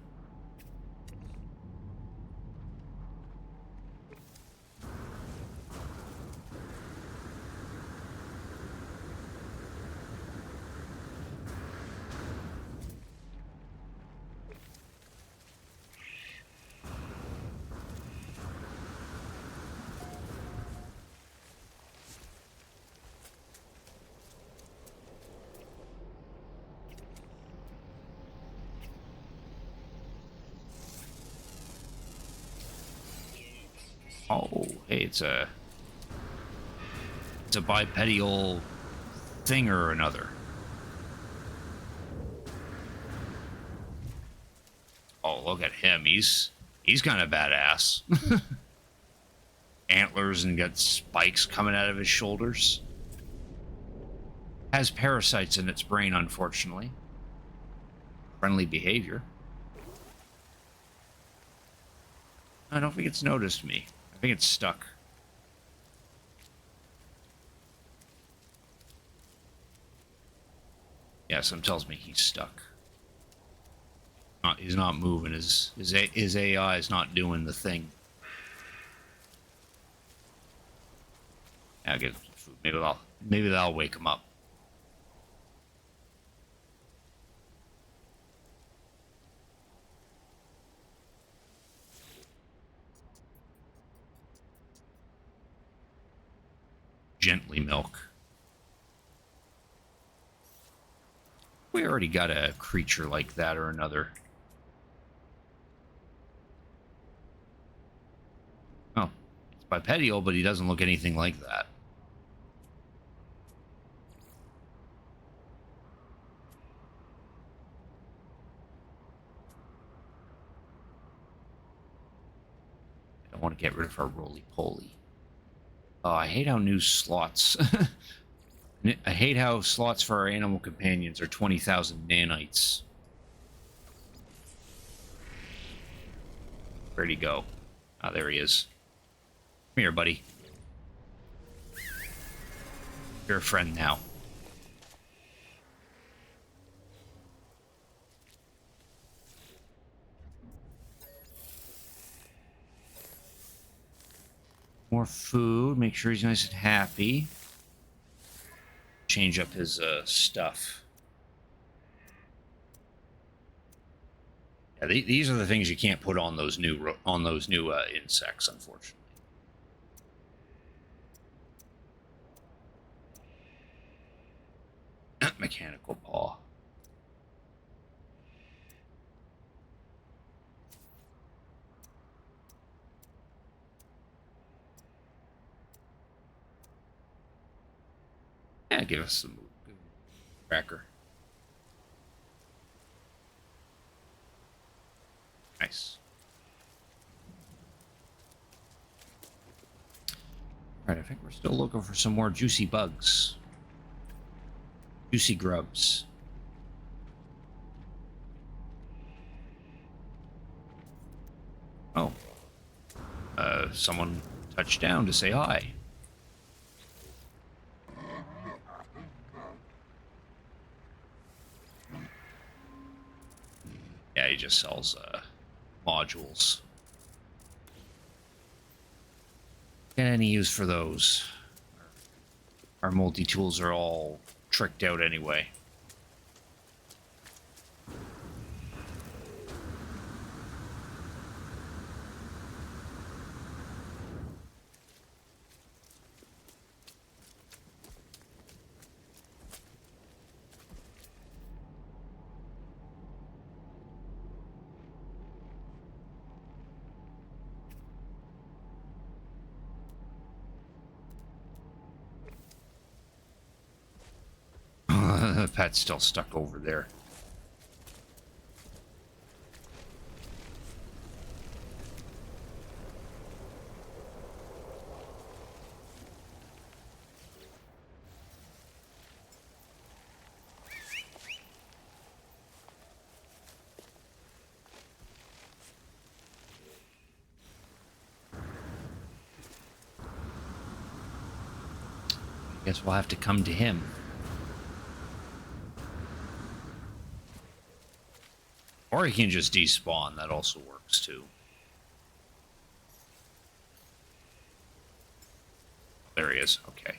Oh, hey, it's a bipedal thing or another. Oh, look at him. He's kind of badass. Antlers and got spikes coming out of his shoulders. Has parasites in its brain, unfortunately. Friendly behavior. I don't think it's noticed me. I think it's stuck. Yeah, something tells me he's stuck. He's not moving. His AI is not doing the thing. I'll get some food. Maybe that'll wake him up. Gently milk. We already got a creature like that or another. Oh, it's bipedial, but he doesn't look anything like that. I don't want to get rid of our roly-poly. Oh, I hate how new slots... I hate how slots for our animal companions are 20,000 nanites. Where'd he go? Ah, there he is. Come here, buddy. You're a friend now. More food. Make sure he's nice and happy. Change up his stuff. Yeah, these are the things you can't put on those new insects, unfortunately. Mechanical paw. Yeah, give us some cracker. Nice. All right, I think we're still looking for some more juicy bugs. Juicy grubs. Oh. Someone touched down to say hi. Yeah, he just sells modules. Get any use for those? Our multi-tools are all tricked out anyway. Pat's still stuck over there. Guess we'll have to come to him. Or he can just despawn. That also works too. There he is. Okay.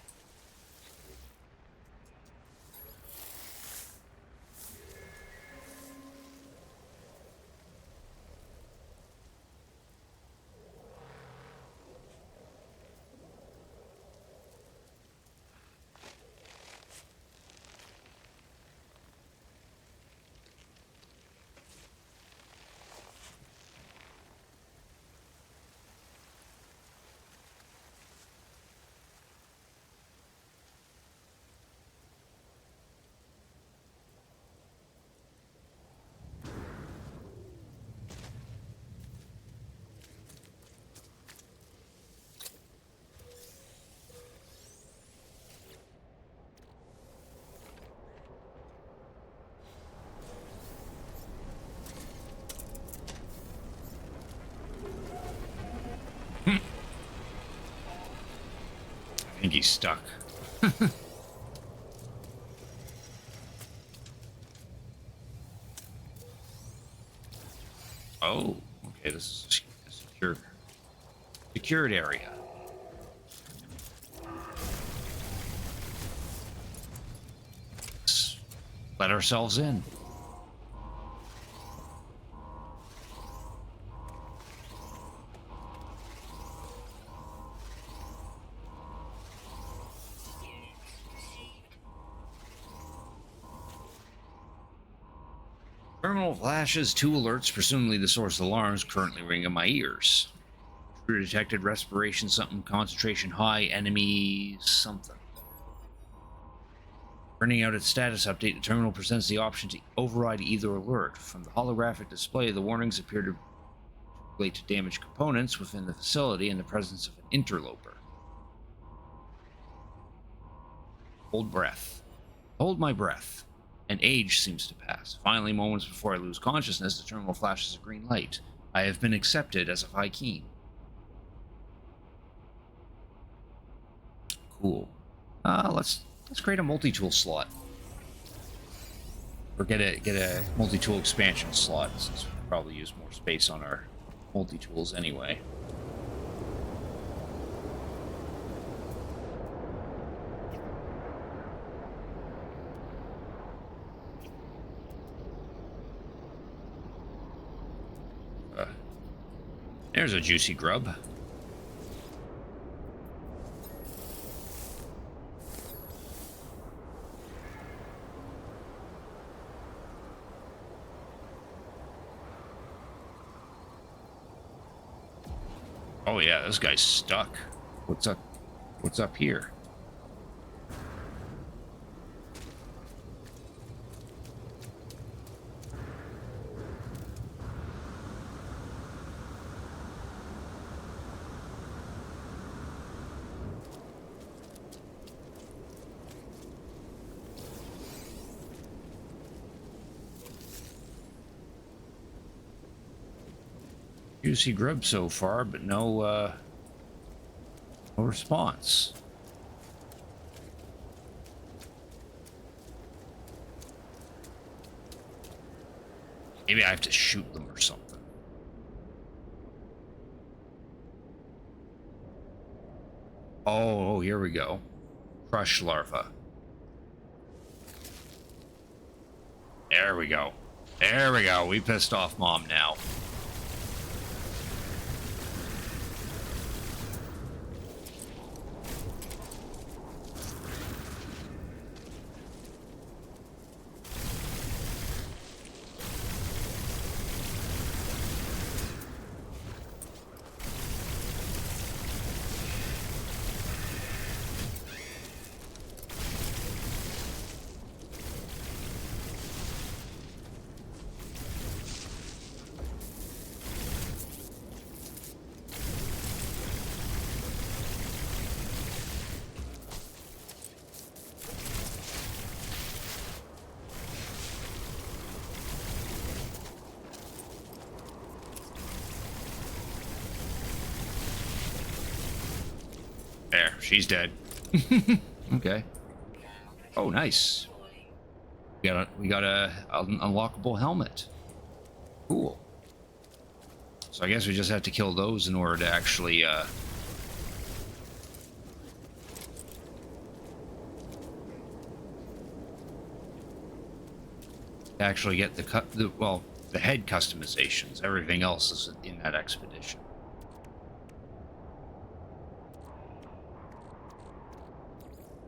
think he's stuck. Oh, okay. This is a secured area. Let's let ourselves in. Terminal flashes, 2 alerts, presumably the source of alarms, currently ring in my ears. True detected, respiration something, concentration high, enemy something. Printing out its status update, the terminal presents the option to override either alert. From the holographic display, the warnings appear to relate to damaged components within the facility and the presence of an interloper. Hold breath. Hold my breath. An age seems to pass. Finally, moments before I lose consciousness, the terminal flashes a green light. I have been accepted as a Vy'keen. Cool. Let's create a multi-tool slot. Or get a multi-tool expansion slot, since we could probably use more space on our multi-tools anyway. There's a juicy grub. Oh yeah, this guy's stuck. What's up? What's up here? Juicy grub so far, but no response. Maybe I have to shoot them or something. Oh, here we go. Crush larva. There we go. There we go. We pissed off Mom now. There, she's dead. Okay. Oh, nice. We got a unlockable helmet. Cool. So I guess we just have to kill those in order to actually get the head customizations. Everything else is in that expedition.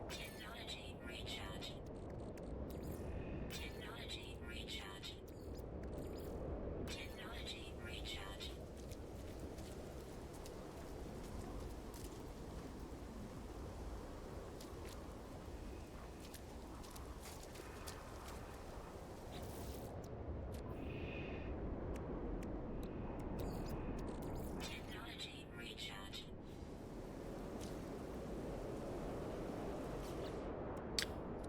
Technology recharge. Technology recharge. Technology recharge. Technology recharge.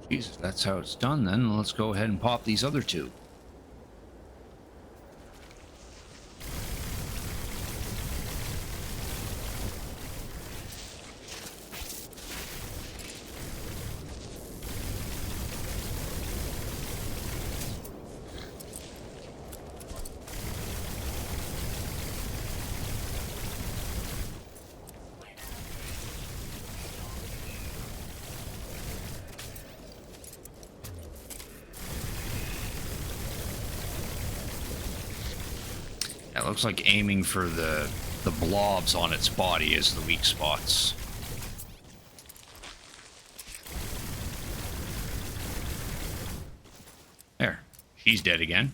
Jesus, that's how it's done then. Let's go ahead and pop these other two. Looks like aiming for the blobs on its body is the weak spots. There. She's dead again.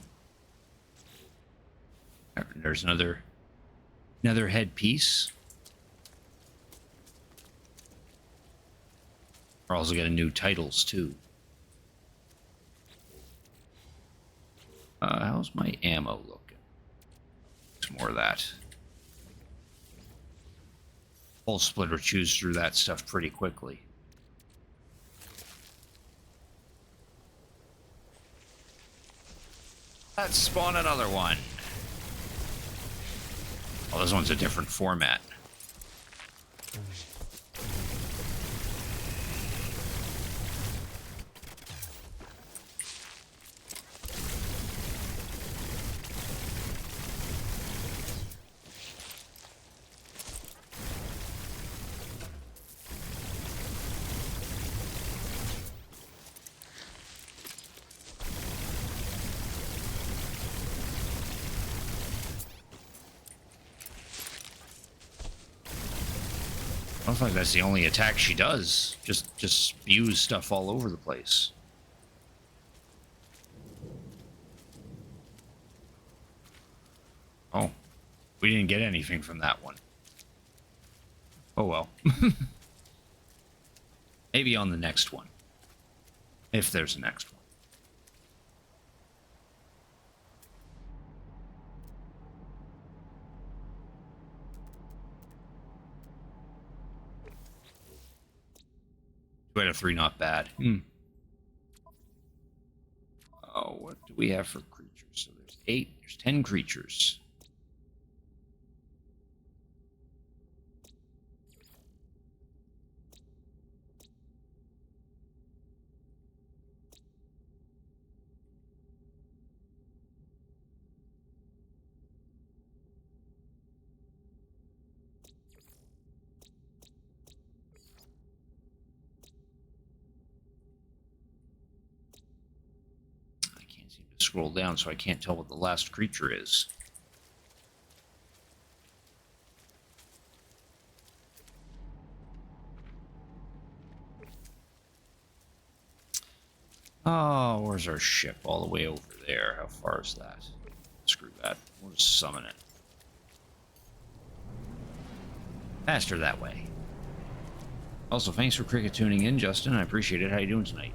There's another headpiece. We're also getting new titles too. How's my ammo looking? Some more of that. Pulse splitter chews through that stuff pretty quickly. Let's spawn another one. Oh, this one's a different format. I don't think that's the only attack she does. Just spews stuff all over the place. Oh, we didn't get anything from that one. Oh well. Maybe on the next one. If there's a next one. Two out of three, not bad. Oh, what do we have for creatures? So there's 8, there's 10 creatures. Scroll down so I can't tell what the last creature is. Oh, where's our ship? All the way over there. How far is that? Screw that. We'll just summon it. Faster that way. Also, thanks for cricket tuning in, Justin. I appreciate it. How you doing tonight?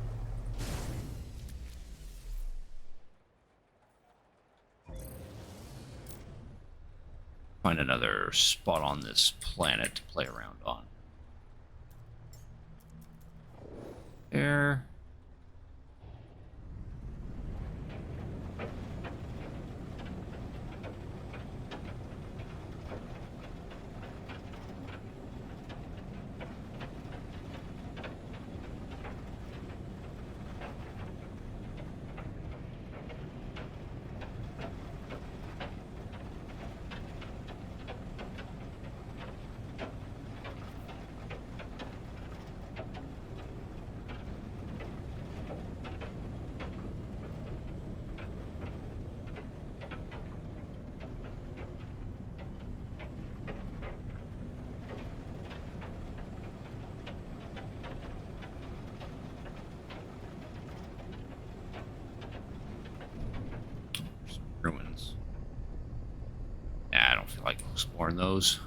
Find another spot on this planet to play around on. There. Ruins. Nah, I don't feel like exploring those.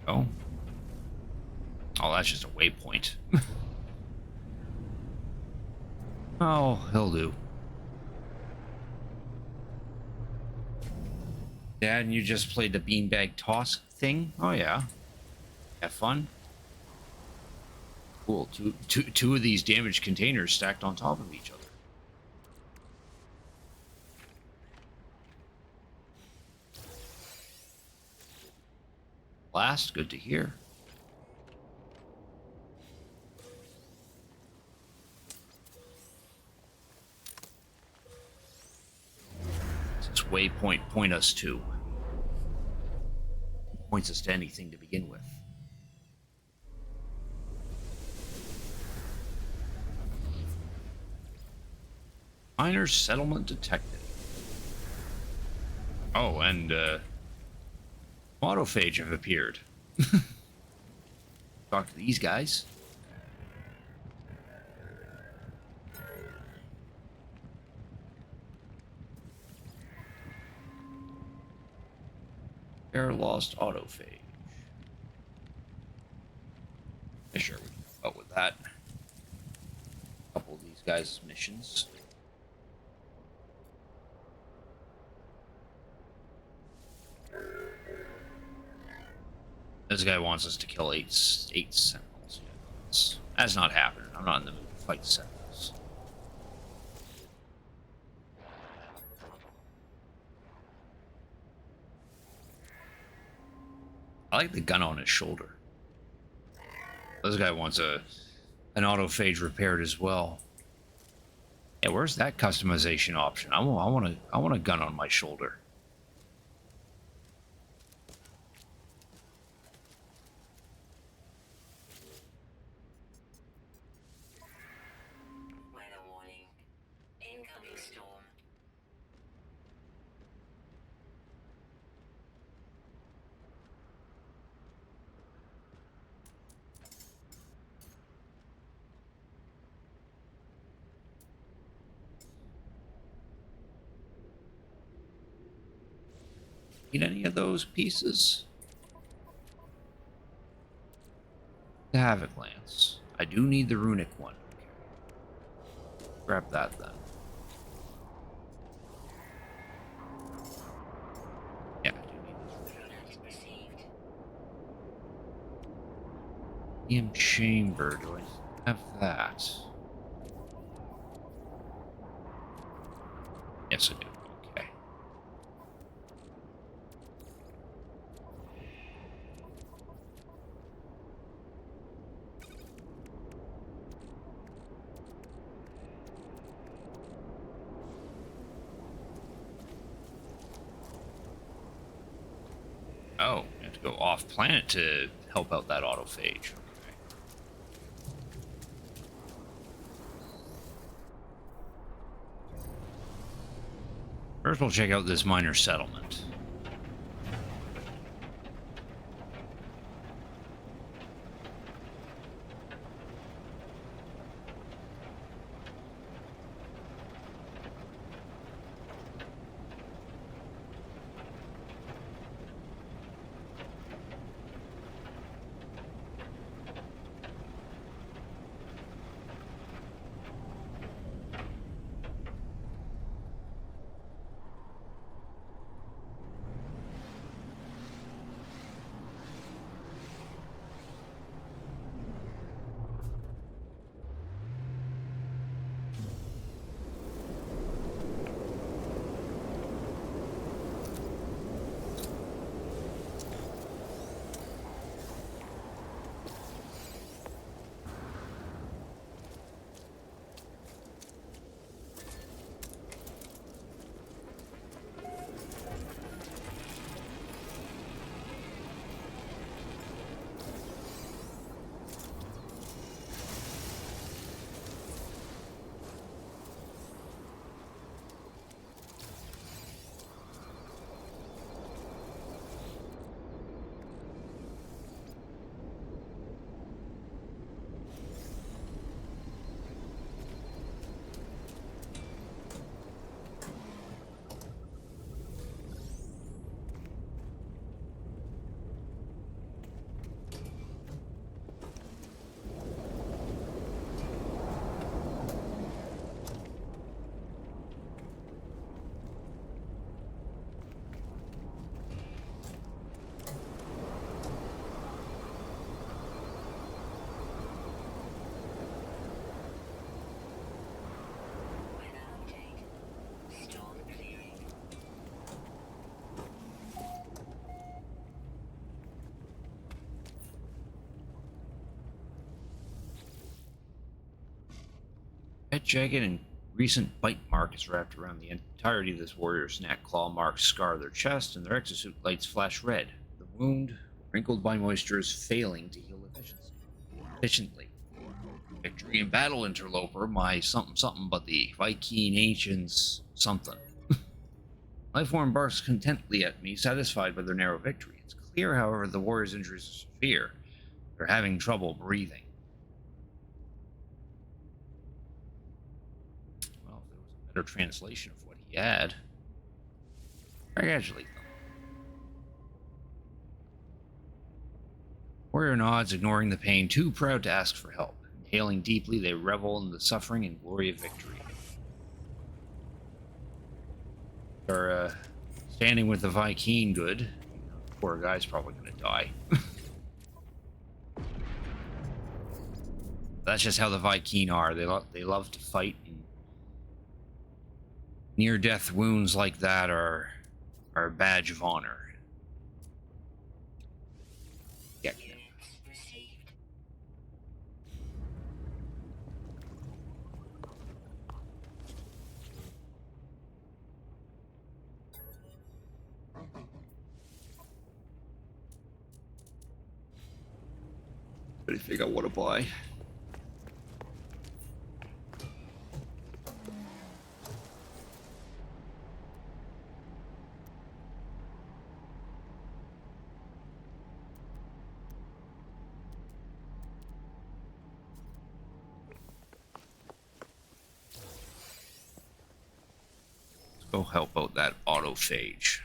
Oh. Oh, that's just a waypoint. Oh, he'll do. Dad, and you just played the beanbag toss thing? Oh, yeah. Have fun? Cool. Two of these damaged containers stacked on top of each other. last. Good to hear. What's this waypoint point us to? Points us to anything to begin with. Minor settlement detected. Oh, and autophage have appeared. Talk to these guys. Air lost autophage. Yeah, sure, we can help out with that. A couple of these guys' missions. This guy wants us to kill eight sentinels. Yeah, that's not happening. I'm not in the mood to fight sentinels. I like the gun on his shoulder. This guy wants an autophage repaired as well. Yeah, where's that customization option? I want a gun on my shoulder. Weather warning. Incoming storm. Need any of those pieces? The Havoc Lance. I do need the runic one. Okay. Grab that then. Yeah, I do need this. Alert received. Medium chamber. Do I have that? Yes, I do. Okay. Oh, you have to go off planet to help out that autophage. Okay. First, we'll check out this minor settlement. Red jagged and recent bite mark is wrapped around the entirety of this warrior's neck. Claw marks scar their chest, and their exosuit lights flash red. The wound, wrinkled by moisture, is failing to heal efficiently. Victory in battle, interloper, my something something, but the Viking ancients something. Lifeform barks contentedly at me, satisfied by their narrow victory. It's clear, however, the warrior's injuries are severe. They're having trouble breathing. Well, if there was a better translation of what he had, congratulate them. Warrior nods, ignoring the pain, too proud to ask for help. Inhaling deeply, they revel in the suffering and glory of victory. They're standing with the Viking good. Poor guy's probably going to die. That's just how the Viking are. They love to fight, and near-death wounds like that are a badge of honor. Yeah. Received. Anything I want to buy? Let's go help out that autophage.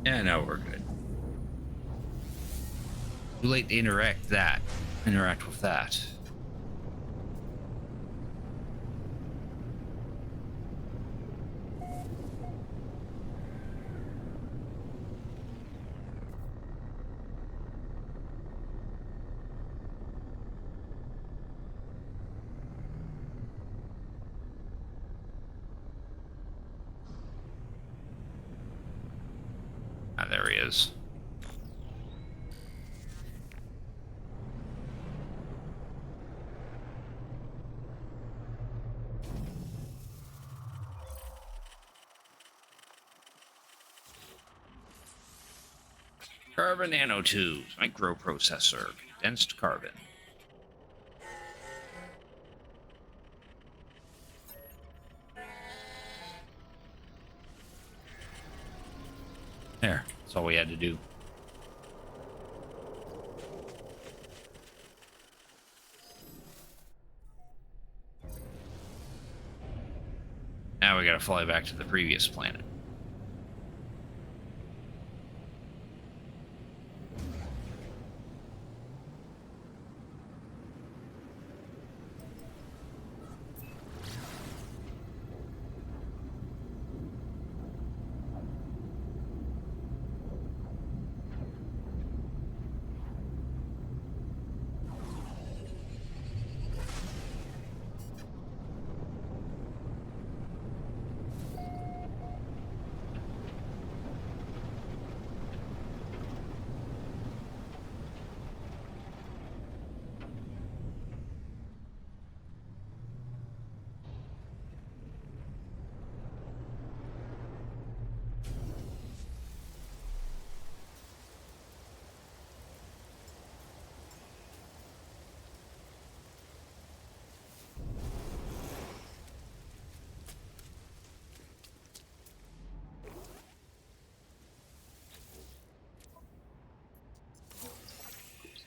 Yeah, now we're good. Too late to interact with that. Ah, there he is. Carbon nanotubes, microprocessor, condensed carbon. There, that's all we had to do. Now we gotta fly back to the previous planet.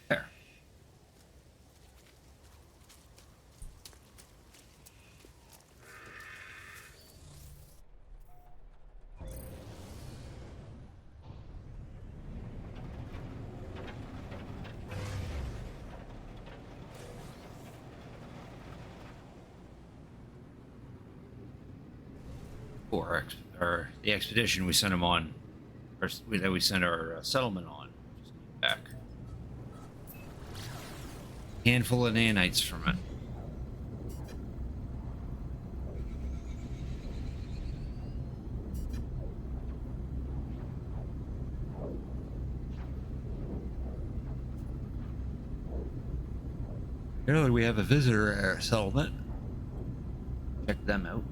There. Or the expedition we sent him on, or that we sent our settlement on, just came back. Handful of nanites from it. Apparently we have a visitor at our settlement. Check them out.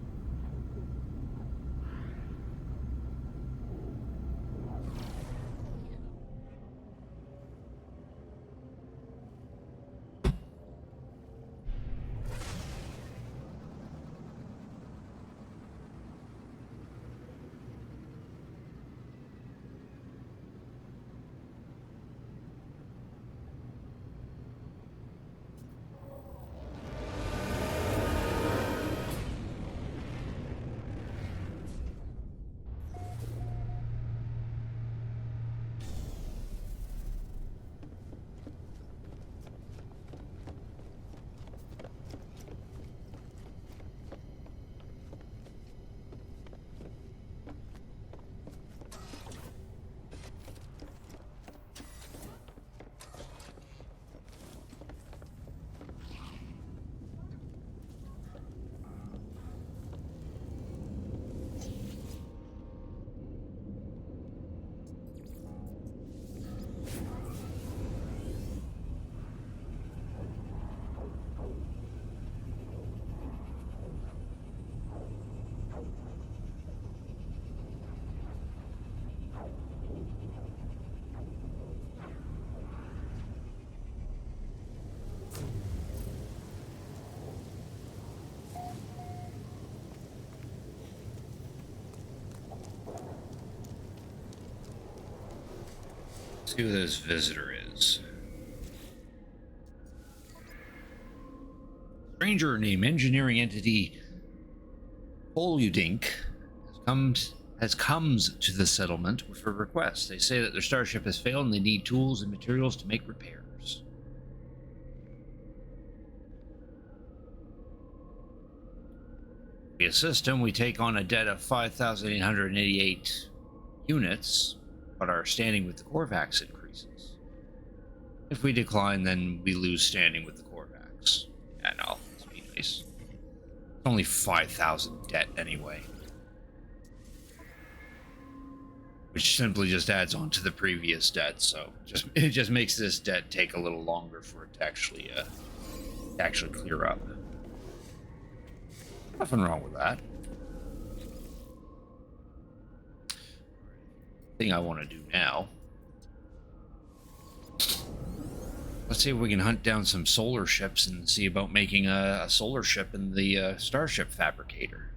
Let's see who this visitor is. Stranger named engineering entity Poludink comes to the settlement with a request. They say that their starship has failed and they need tools and materials to make repairs. We assist them. We take on a debt of 5,888 units, but our standing with the Korvax increases. If we decline, then we lose standing with the Korvax. Yeah, no, let's be nice. It's only 5,000 debt anyway. Which simply just adds on to the previous debt, so it just makes this debt take a little longer for it to actually clear up. Nothing wrong with that. Thing I want to do now. Let's see if we can hunt down some solar ships and see about making a solar ship in the Starship Fabricator.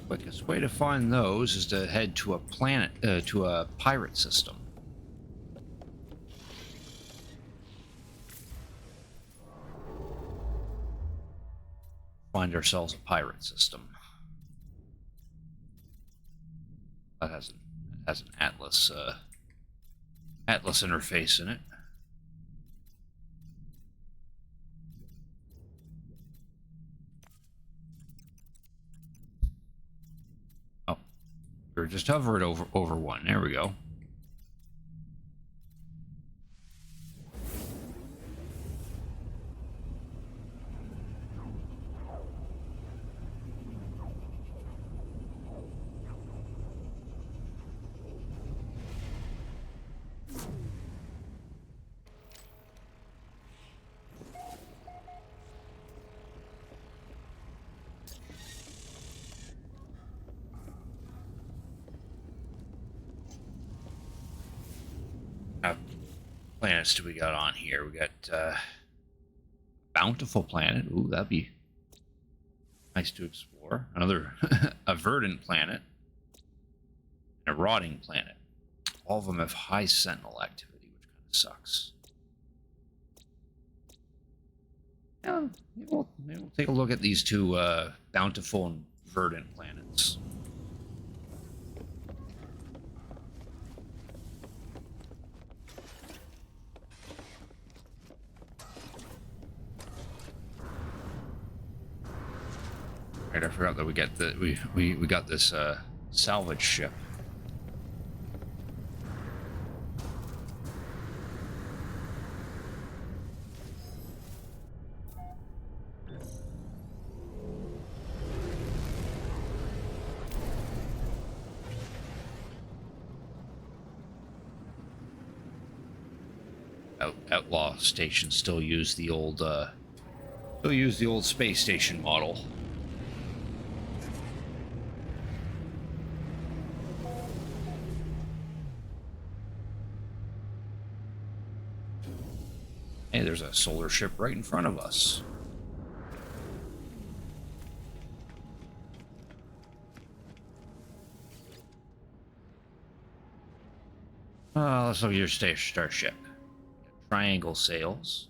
Quickest way to find those is to head to a planet, to a pirate system. Find ourselves a pirate system. That has an Atlas Atlas interface in it. Oh, or just hover it over one. There we go. How planets do we got on here? We got Bountiful planet. Ooh, that'd be nice to explore. Another a verdant planet. And a rotting planet. All of them have high sentinel activity, which kind of sucks. Yeah, maybe we'll take a look at these two Bountiful and verdant planets. Right, I forgot that we get the we got this salvage ship. Outlaw stations still use the old space station model. Hey, there's a solar ship right in front of us. Let's look at your starship. Triangle sails.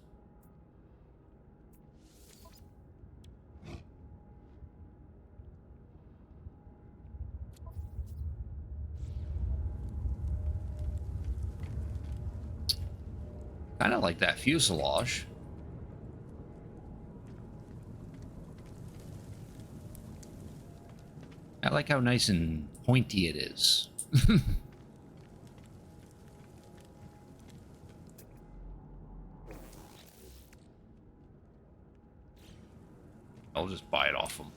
Kind of like that fuselage. I like how nice and pointy it is. I'll just buy it off them.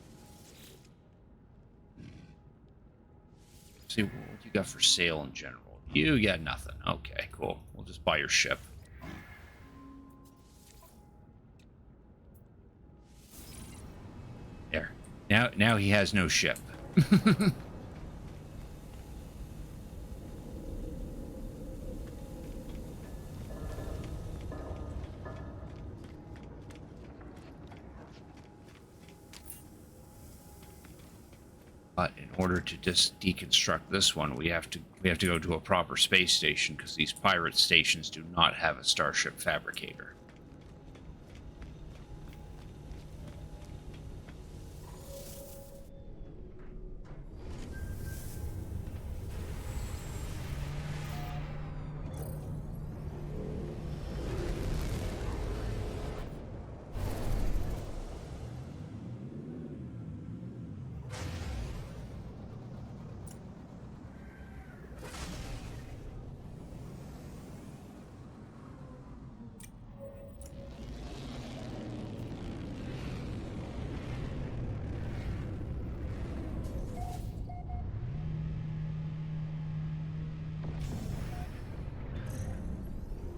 See what you got for sale in general. You got nothing. Okay, cool. We'll just buy your ship. There. Now he has no ship. But in order to just deconstruct this one, we have to go to a proper space station because these pirate stations do not have a starship fabricator.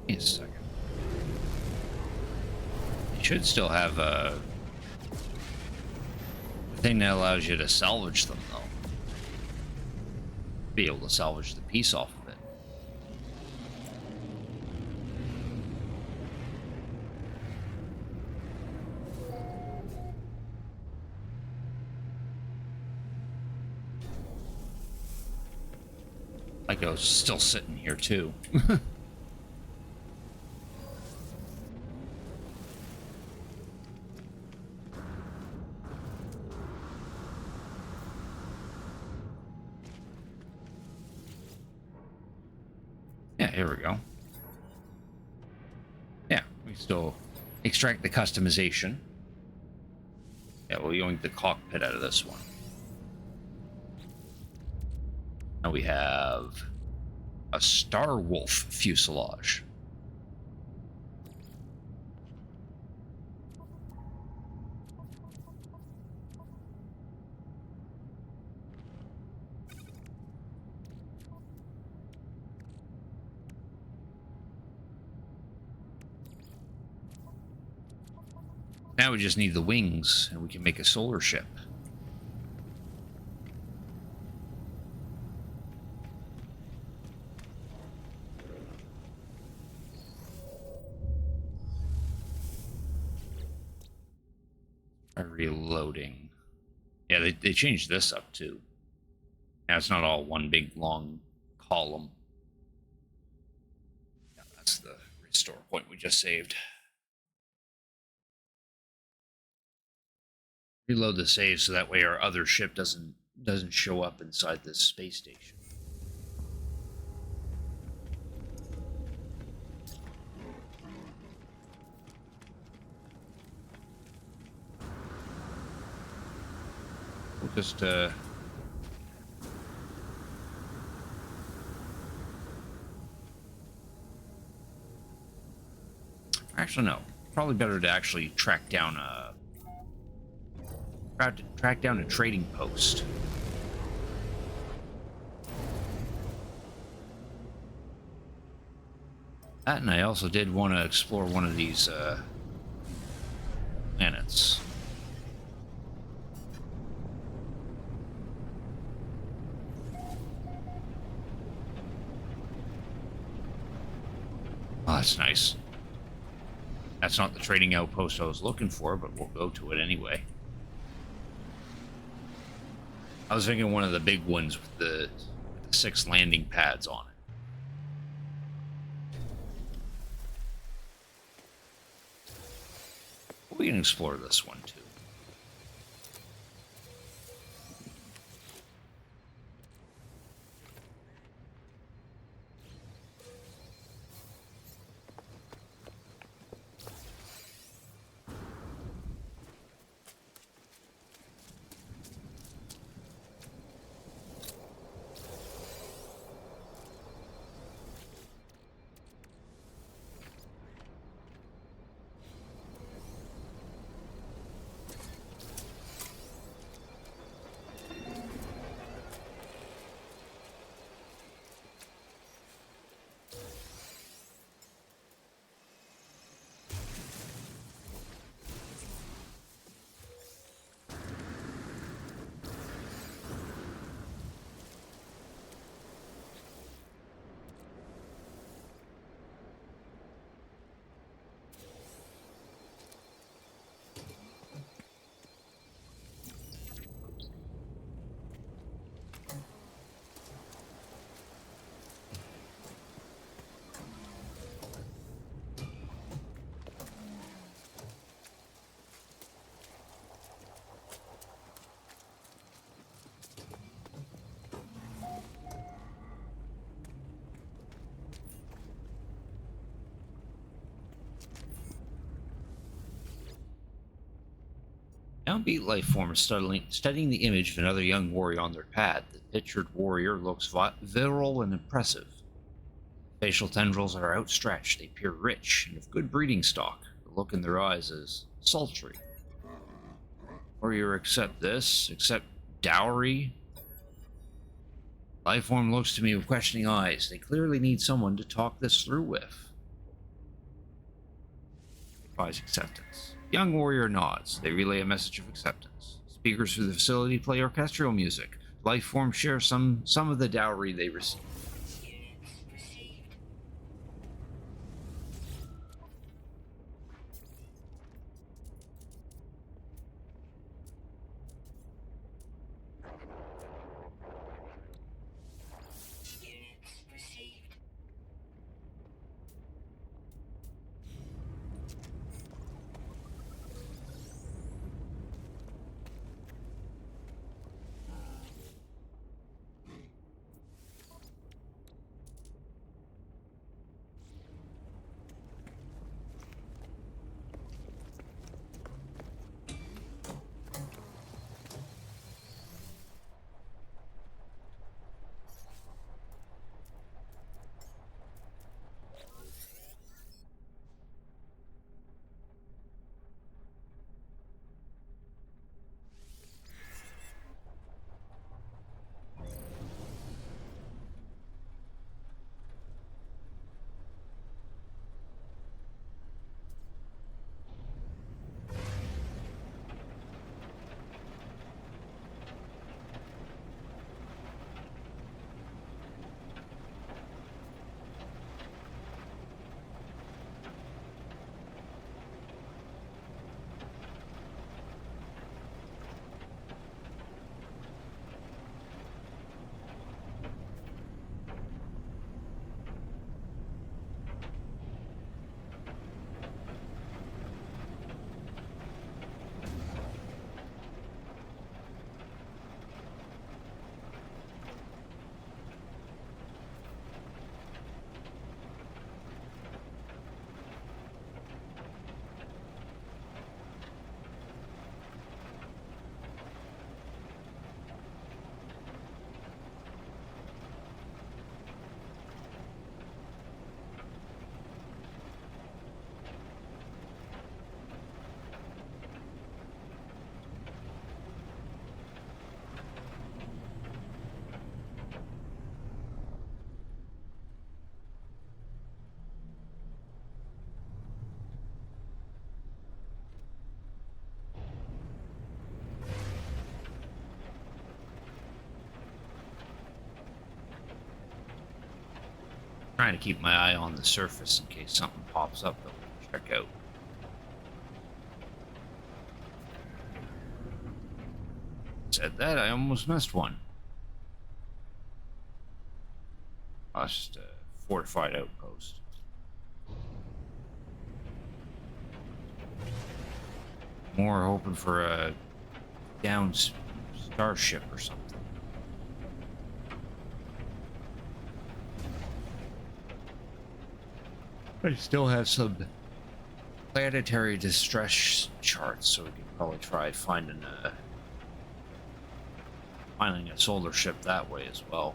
Wait a second. It should still have a thing that allows you to salvage them, though. Be able to salvage the piece off of it. Like I was still sitting here too. Yeah, here we go. Yeah, we still extract the customization. Yeah, we'll yoink the cockpit out of this one. Now we have a Star Wolf fuselage. Now we just need the wings, and we can make a solar ship. Reloading. Yeah, they changed this up too. Now it's not all one big long column. Yeah, that's the restore point we just saved. Reload the save so that way our other ship doesn't show up inside this space station. Just actually no. Probably better to actually track down a trading post. That, and I also did want to explore one of these planets. Oh, that's nice. That's not the trading outpost I was looking for, but we'll go to it anyway. I was thinking one of the big ones with the 6 landing pads on it. We can explore this one too. Downbeat life form studying the image of another young warrior on their pad. The pictured warrior looks virile and impressive. Facial tendrils are outstretched. They appear rich and of good breeding stock. The look in their eyes is sultry. Warrior, accept this. Accept dowry. Lifeform looks to me with questioning eyes. They clearly need someone to talk this through with. Advise acceptance. Young warrior nods. They relay a message of acceptance. Speakers through the facility play orchestral music. Lifeform share some of the dowry they receive. Units received. Units received. Trying to keep my eye on the surface in case something pops up that we can check out. Said that, I almost missed one. Oh, it's just a fortified outpost. More hoping for a down starship or something. I still have some planetary distress charts, so we could probably try finding a solar ship that way as well.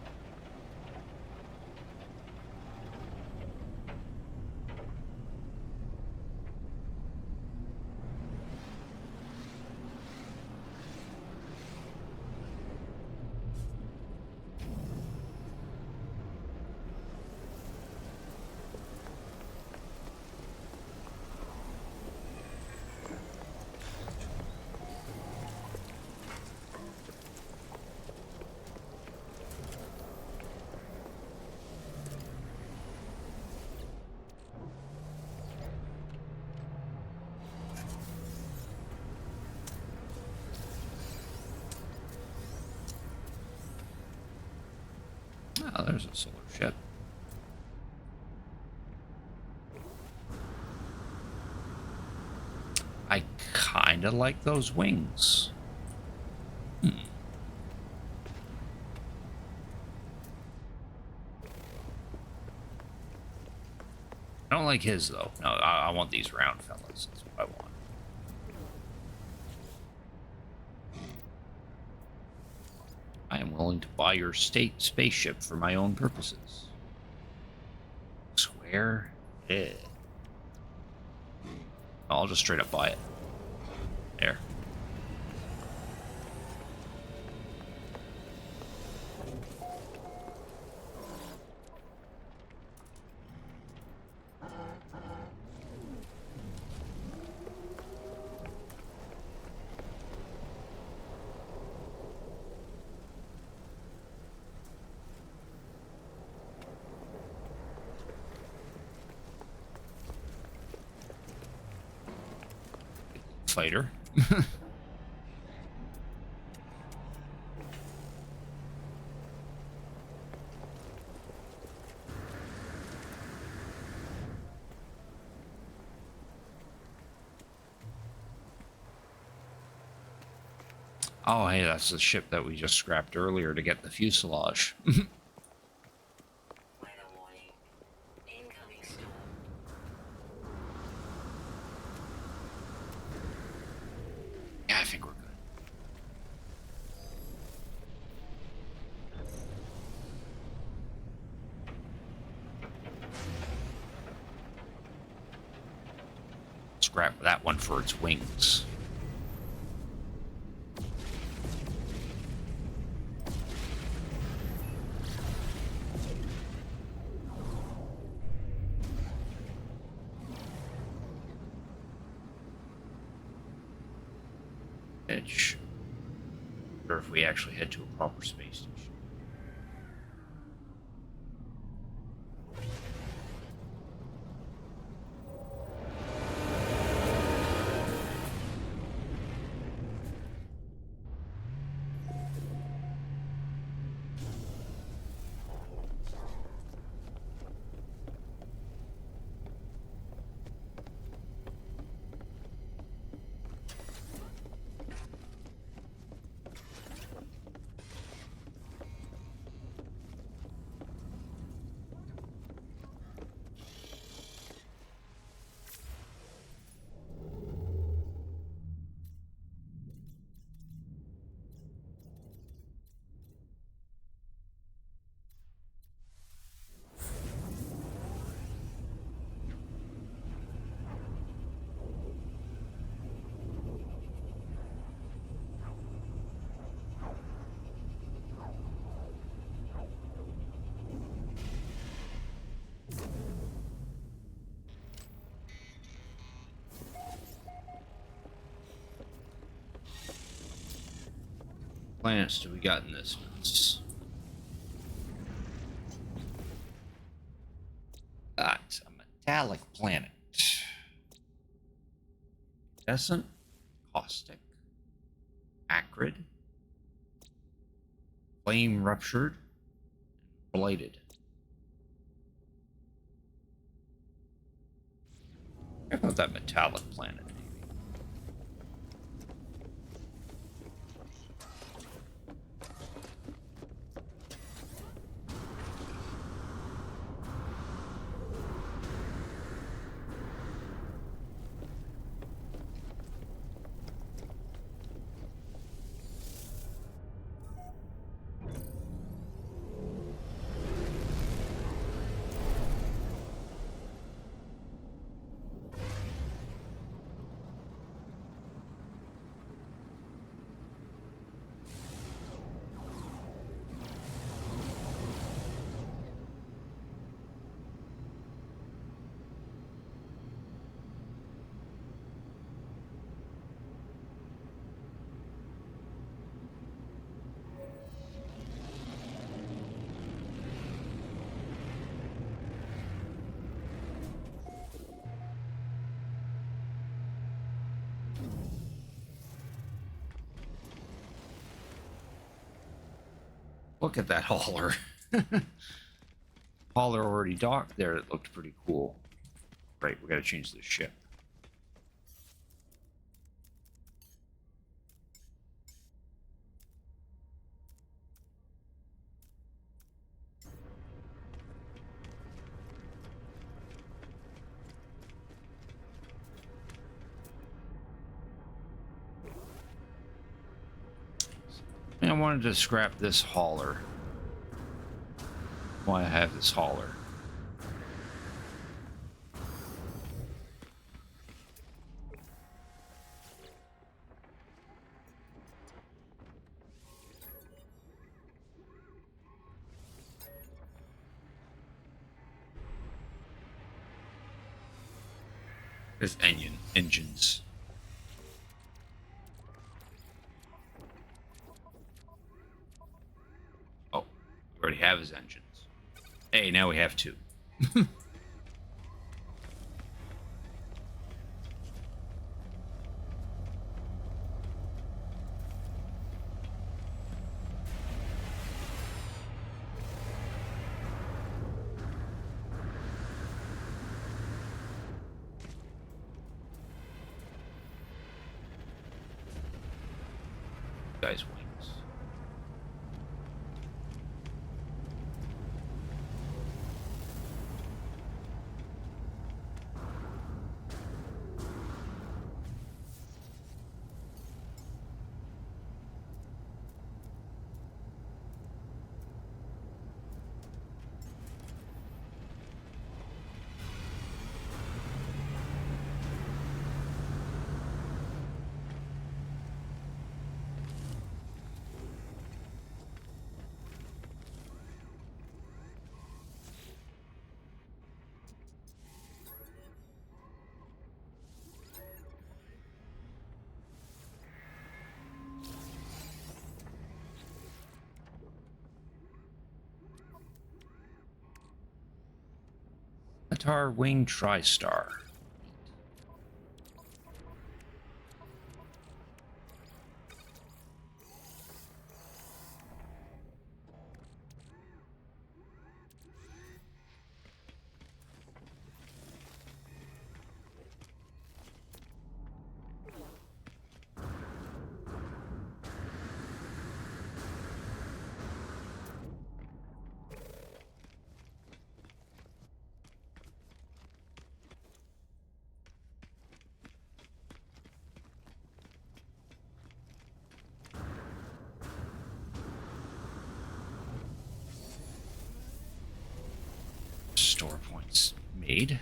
Oh, there's a solar ship. I kind of like those wings. I don't like his, though. No, I want these round fellas. That's what I want. I am willing to buy your spaceship for my own purposes. Swear? Yeah. I'll just straight up buy it. There. Fighter. Oh, hey, that's the ship that we just scrapped earlier to get the fuselage. Weather warning. Incoming storm. Yeah, I think we're good. Scrap that one for its wings. Edge. Or if we actually head to a proper space station. Planets do we got in this mess? metallic planet. Incandescent, caustic, acrid, flame ruptured, blighted. How about that metallic planet? Look at that hauler. Hauler already docked there. It looked pretty cool. Right, we got to change the ship. And I wanted to scrap this hauler. Why I have this hauler. There's engines. Oh, we already have his engines. Hey, now we have two. Guy's wings. Avatar Wing TriStar. Store points made.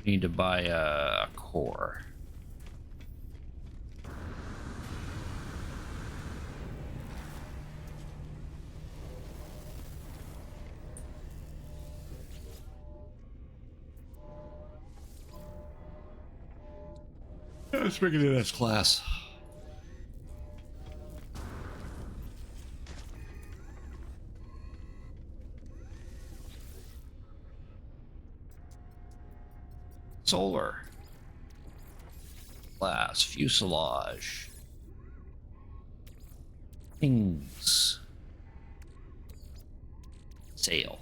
Need to buy a core. Let's bring it in S class. Solar. Glass. Fuselage. Wings. Sail.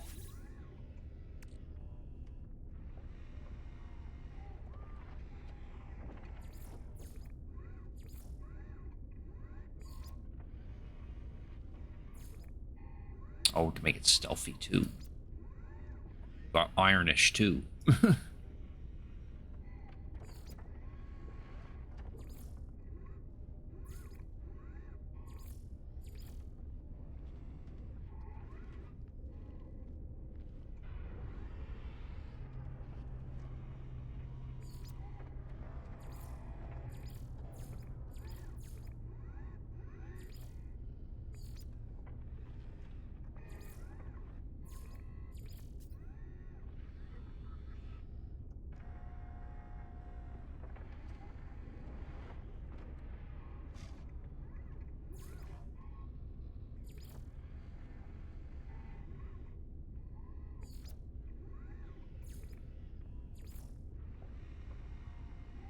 Oh, to make it stealthy too. Got ironish too.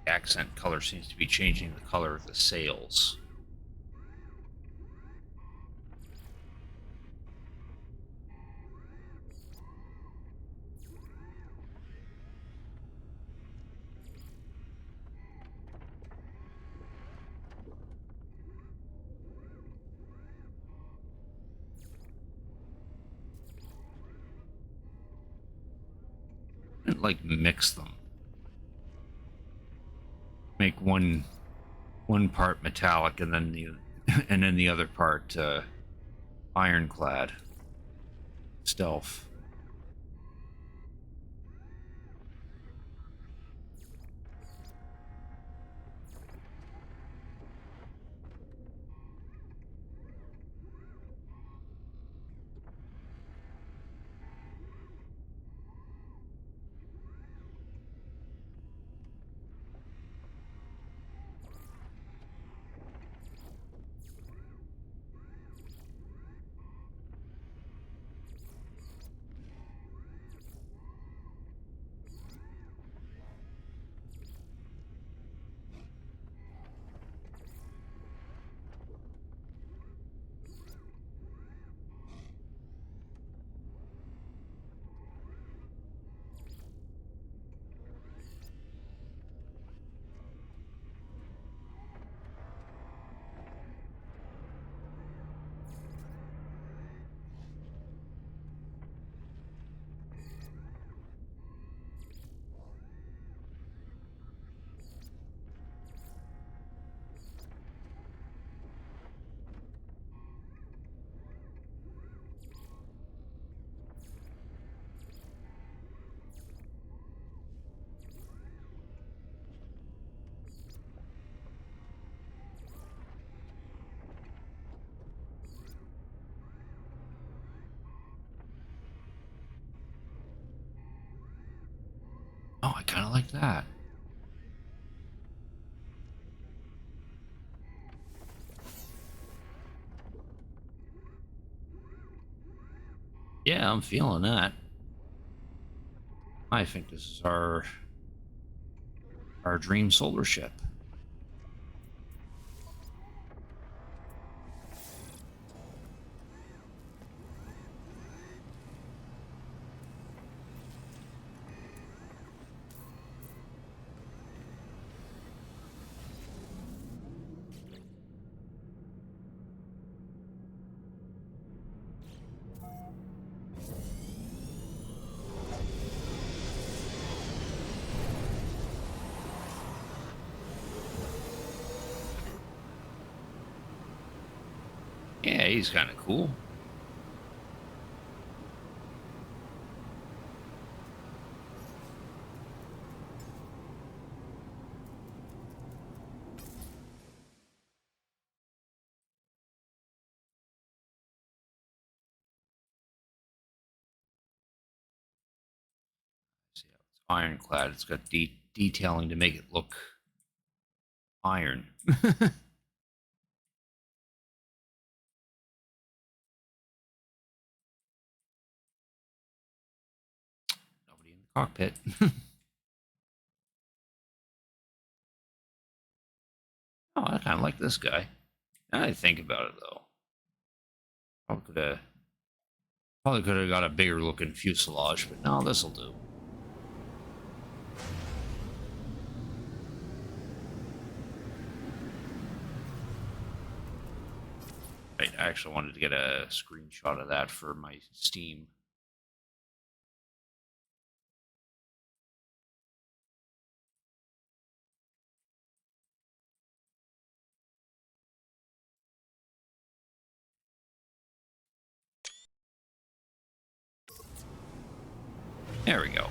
Accent color seems to be changing the color of the sails. And like mix them. Make one part metallic and then the other part ironclad. Stealth. Oh, I kind of like that. Yeah, I'm feeling that. I think this is our dream solar ship. Yeah, he's kind of cool. See how it's ironclad. It's got detailing to make it look iron. Nobody in the cockpit. Oh, I kind of like this guy. Now I think about it, though. Probably could have got a bigger looking fuselage, but no, this'll do. Right, I actually wanted to get a screenshot of that for my Steam. There we go.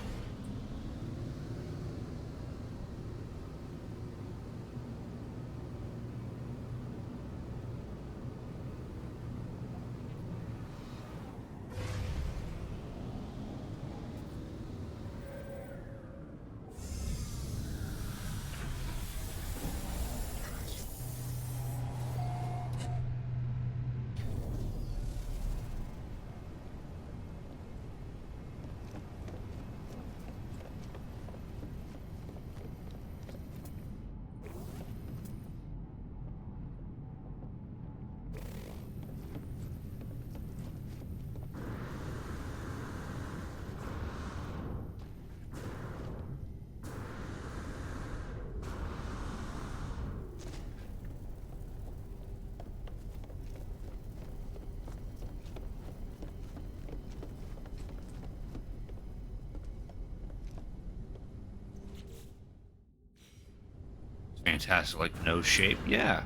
Fantastic, like the nose shape. Yeah,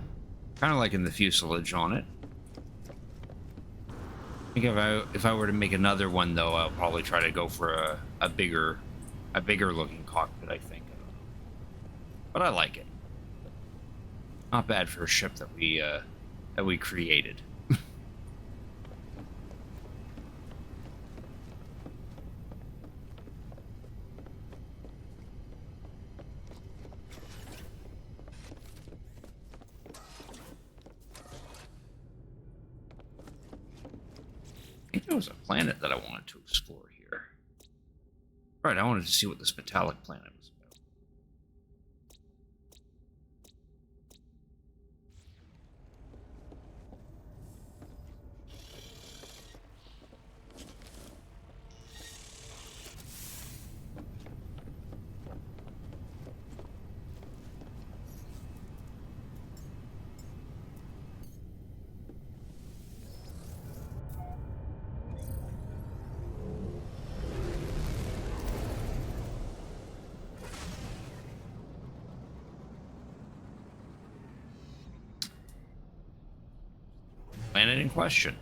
kind of liking the fuselage on it. I think if I were to make another one, though, I'll probably try to go for a bigger looking cockpit. I think, but I like it. Not bad for a ship that we created. I think there was a planet that I wanted to explore here. Right, I wanted to see what this metallic planet was about. Planet in question.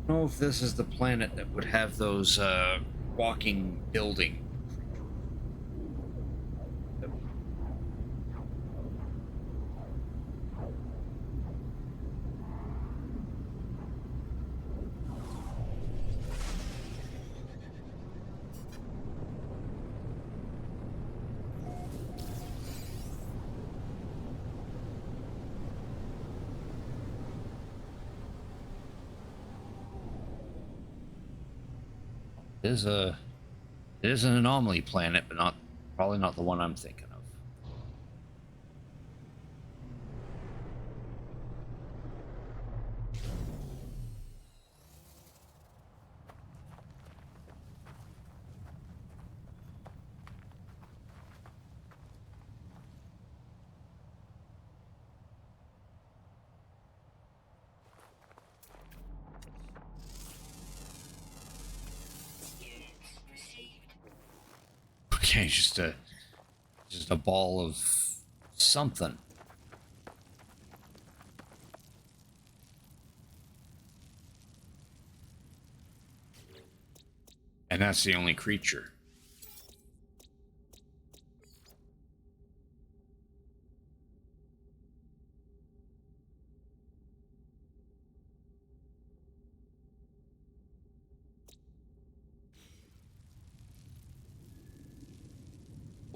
I don't know if this is the planet that would have those walking building. It is an anomaly planet, but probably not the one I'm thinking of. Units received. Okay, just a ball of something. And that's the only creature.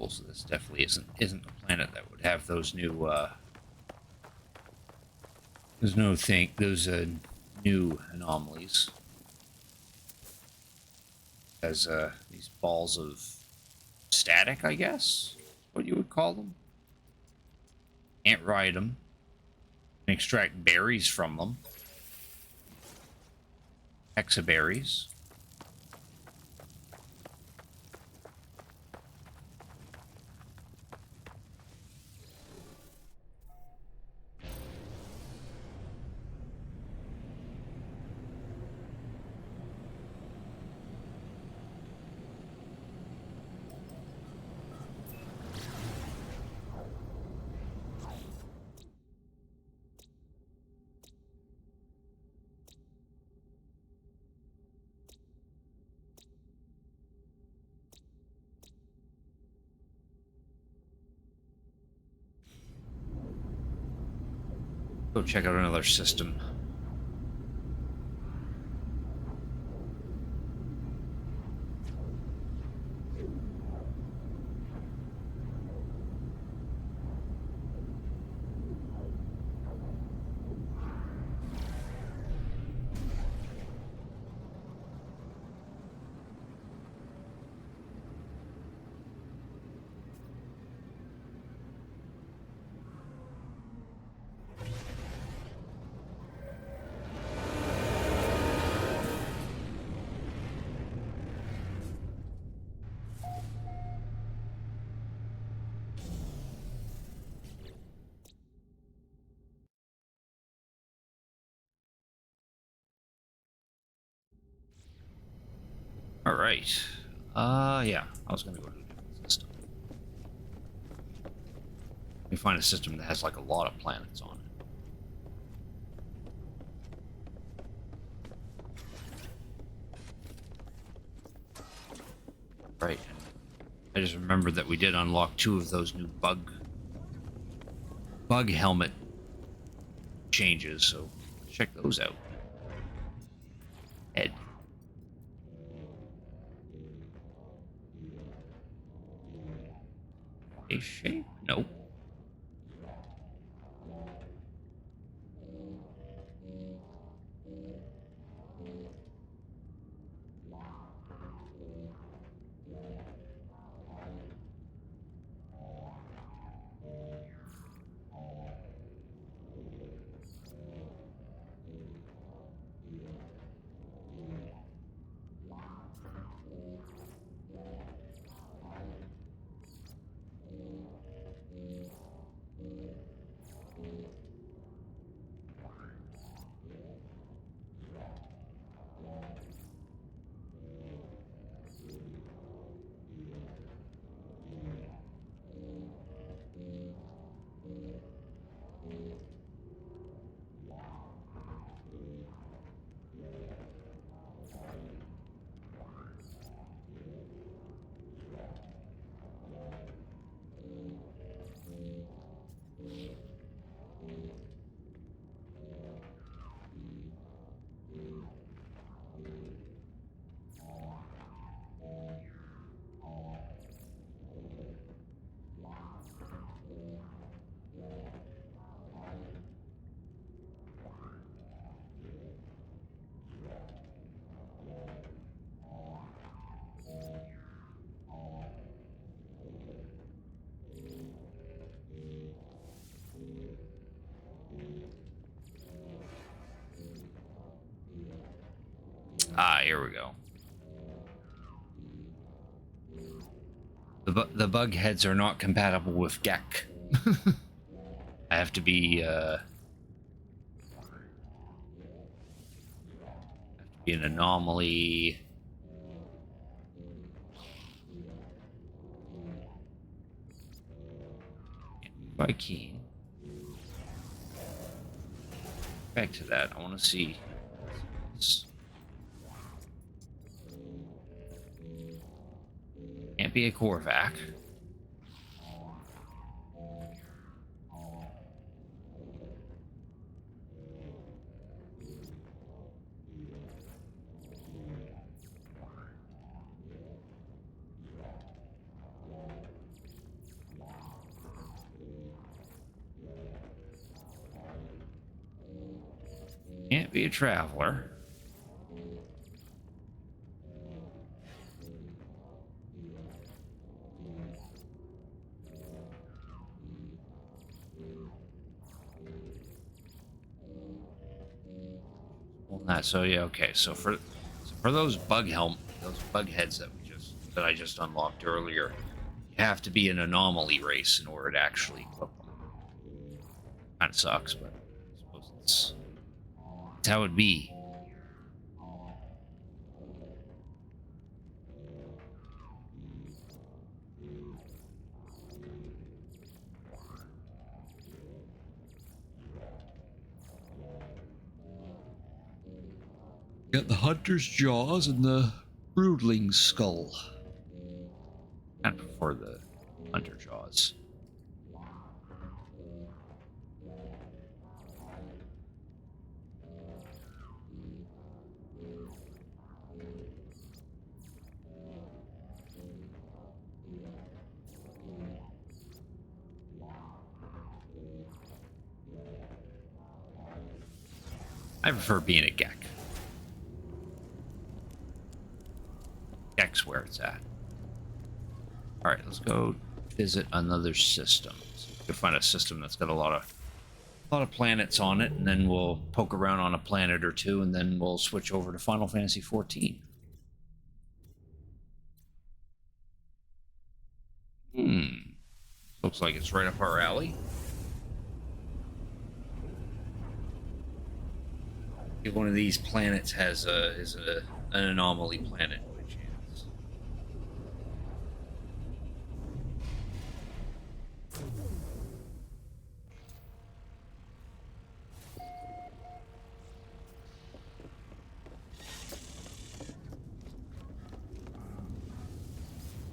So this definitely isn't a planet that would have those new new anomalies. has these balls of static, I guess, what you would call them. Can't ride them. Can extract berries from them. Hexaberries. Go check out another system. All right. Yeah. I was gonna go to a different system. Let me find a system that has like a lot of planets on it. Right. I just remembered that we did unlock 2 of those new bug helmet changes, so check those out. Head. A shape? Nope. Ah, here we go. The bug heads are not compatible with Gek. I have to be an anomaly. By keen. Back to that. I want to see. Can't be a Korvac. Can't be a traveler. So yeah, okay. So for those those bug heads that I just unlocked earlier, you have to be an anomaly race in order to actually cook them. Kind of sucks, but I suppose it's how it be. Got the hunter's jaws and the broodling's skull. I prefer the hunter jaws. I prefer being a Gek. Gek's where it's at. Alright, let's go visit another system. So we can find a system that's got a lot of planets on it, and then we'll poke around on a planet or two, and then we'll switch over to Final Fantasy XIV. Looks like it's right up our alley. If one of these planets is an anomaly planet by chance.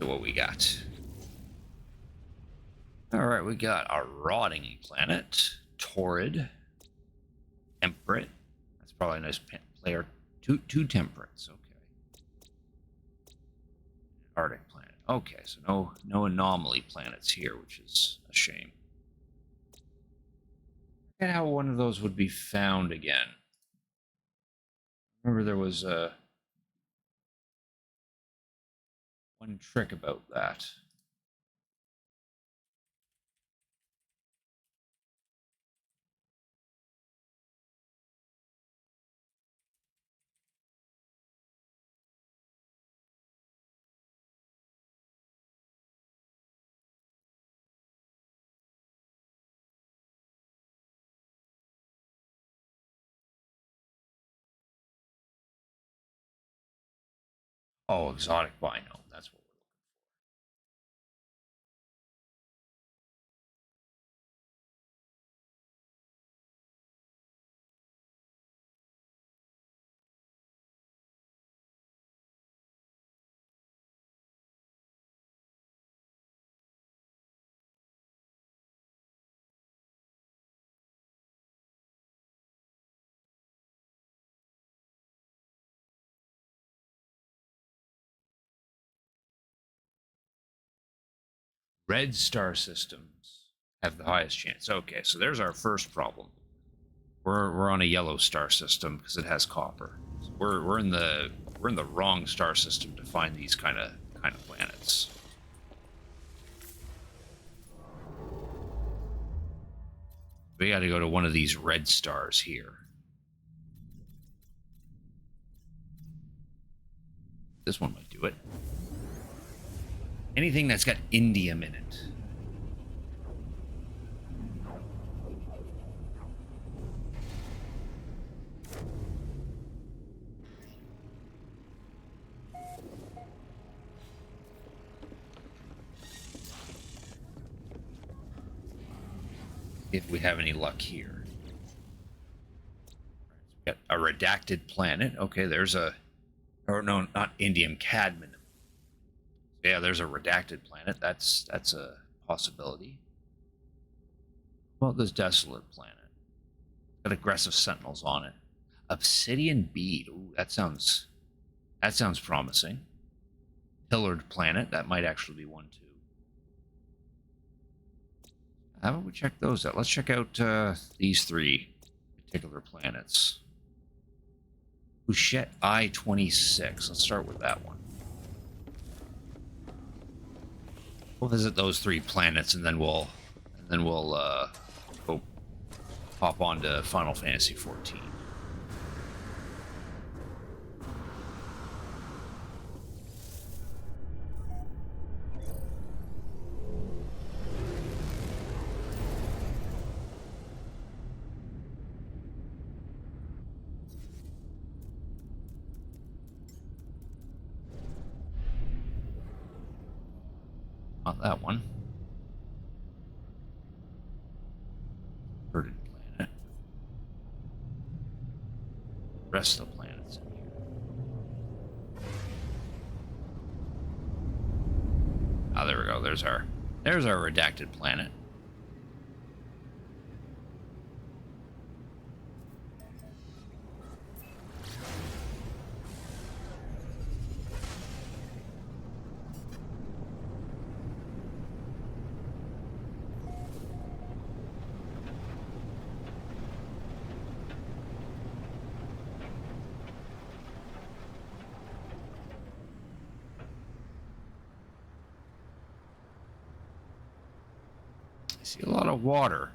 So what we got? All right, we got a rotting planet, Torrid, temperate. That's probably a nice player. Two temperates. Okay. Arctic planet. Okay, so no anomaly planets here, which is a shame. Look at how one of those would be found again. Remember there was one trick about that. Oh, exotic bino. That's what we're looking for. Red star systems have the highest chance. Okay, so there's our first problem. We're on a yellow star system because it has copper. So we're in the wrong star system to find these kind of planets. We got to go to one of these red stars here. This one might do it. Anything that's got indium in it. If we have any luck here. Got a redacted planet. Okay, there's a... Or no, not indium, cadmium. Yeah, there's a redacted planet. That's a possibility. What about this desolate planet? Got aggressive sentinels on it. Obsidian bead. Ooh, that sounds promising. Pillared planet. That might actually be one too. How about we check those out? Let's check out these three particular planets. Bouchette I-26. Let's start with that one. We'll visit those three planets, and then we'll go hop on to Final Fantasy XIV. Not that one. Inverted planet. Rest of the planets in here. Ah, there we go. There's our redacted planet. I see a lot of water.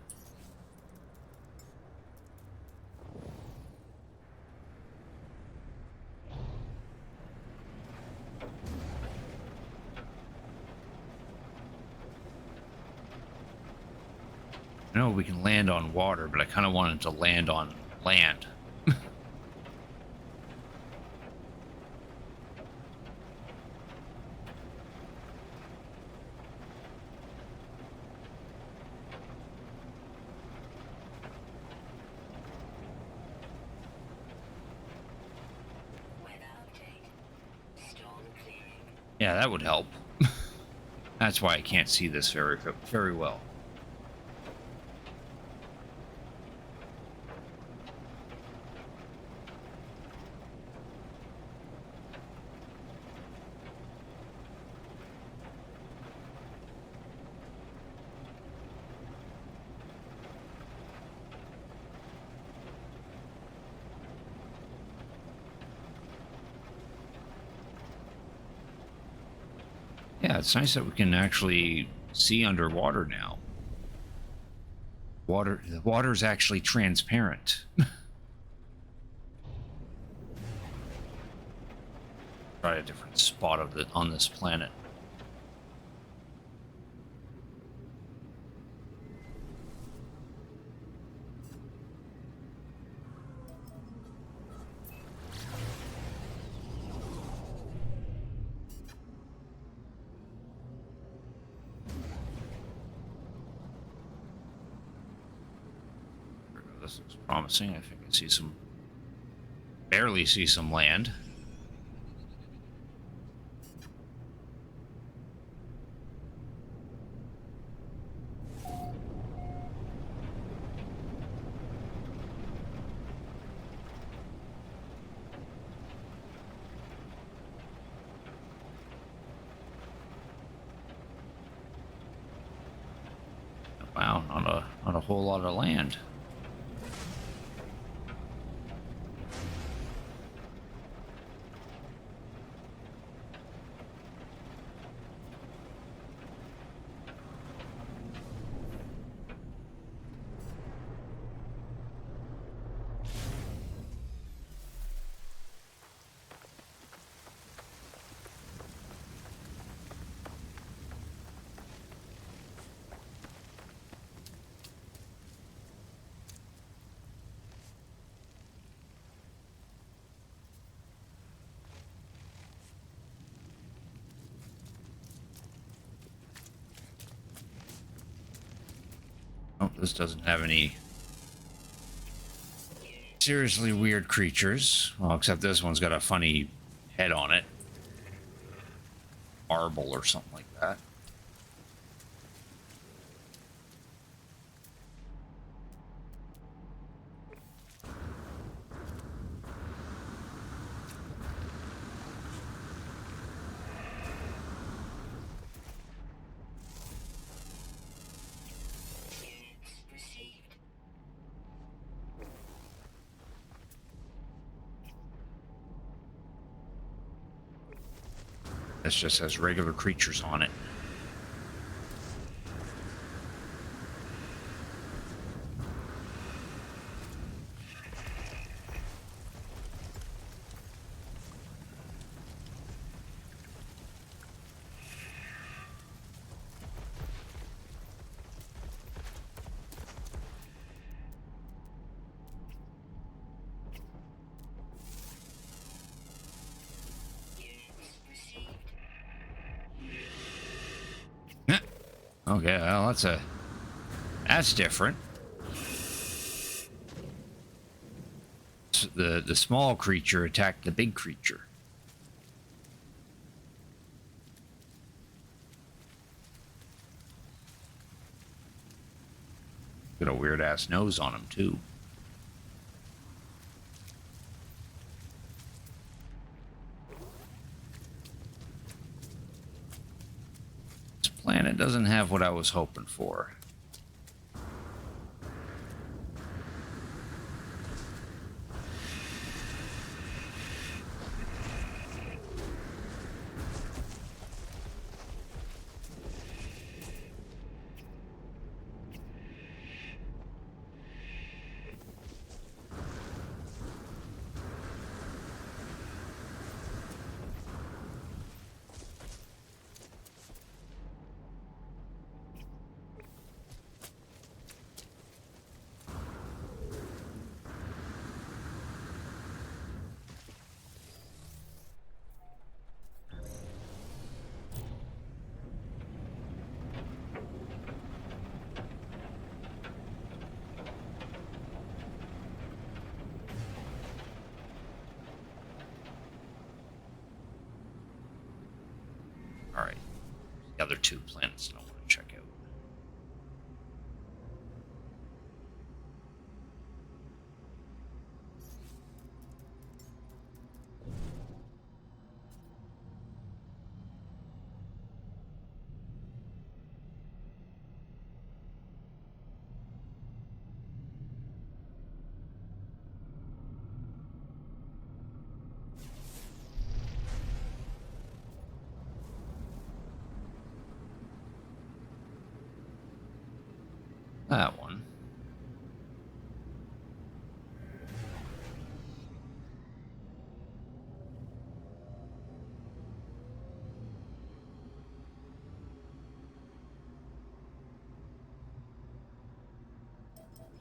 I know we can land on water, but I kind of wanted to land on land. Weather update. Storm clearing. Yeah, that would help. That's why I can't see this very well. Yeah, it's nice that we can actually see underwater now. The water's actually transparent. Try a different spot of on this planet. This looks promising. I think I see some, barely see some land. Wow, not a whole lot of land. Oh, this doesn't have any seriously weird creatures. Well, except this one's got a funny head on it. Marble or something like that. Units received. This just has regular creatures on it. Units received. Okay, well, that's different. The small creature attacked the big creature. Got a weird ass nose on him too. This planet doesn't have what I was hoping for. All right, the other two planets I want to check out. That one.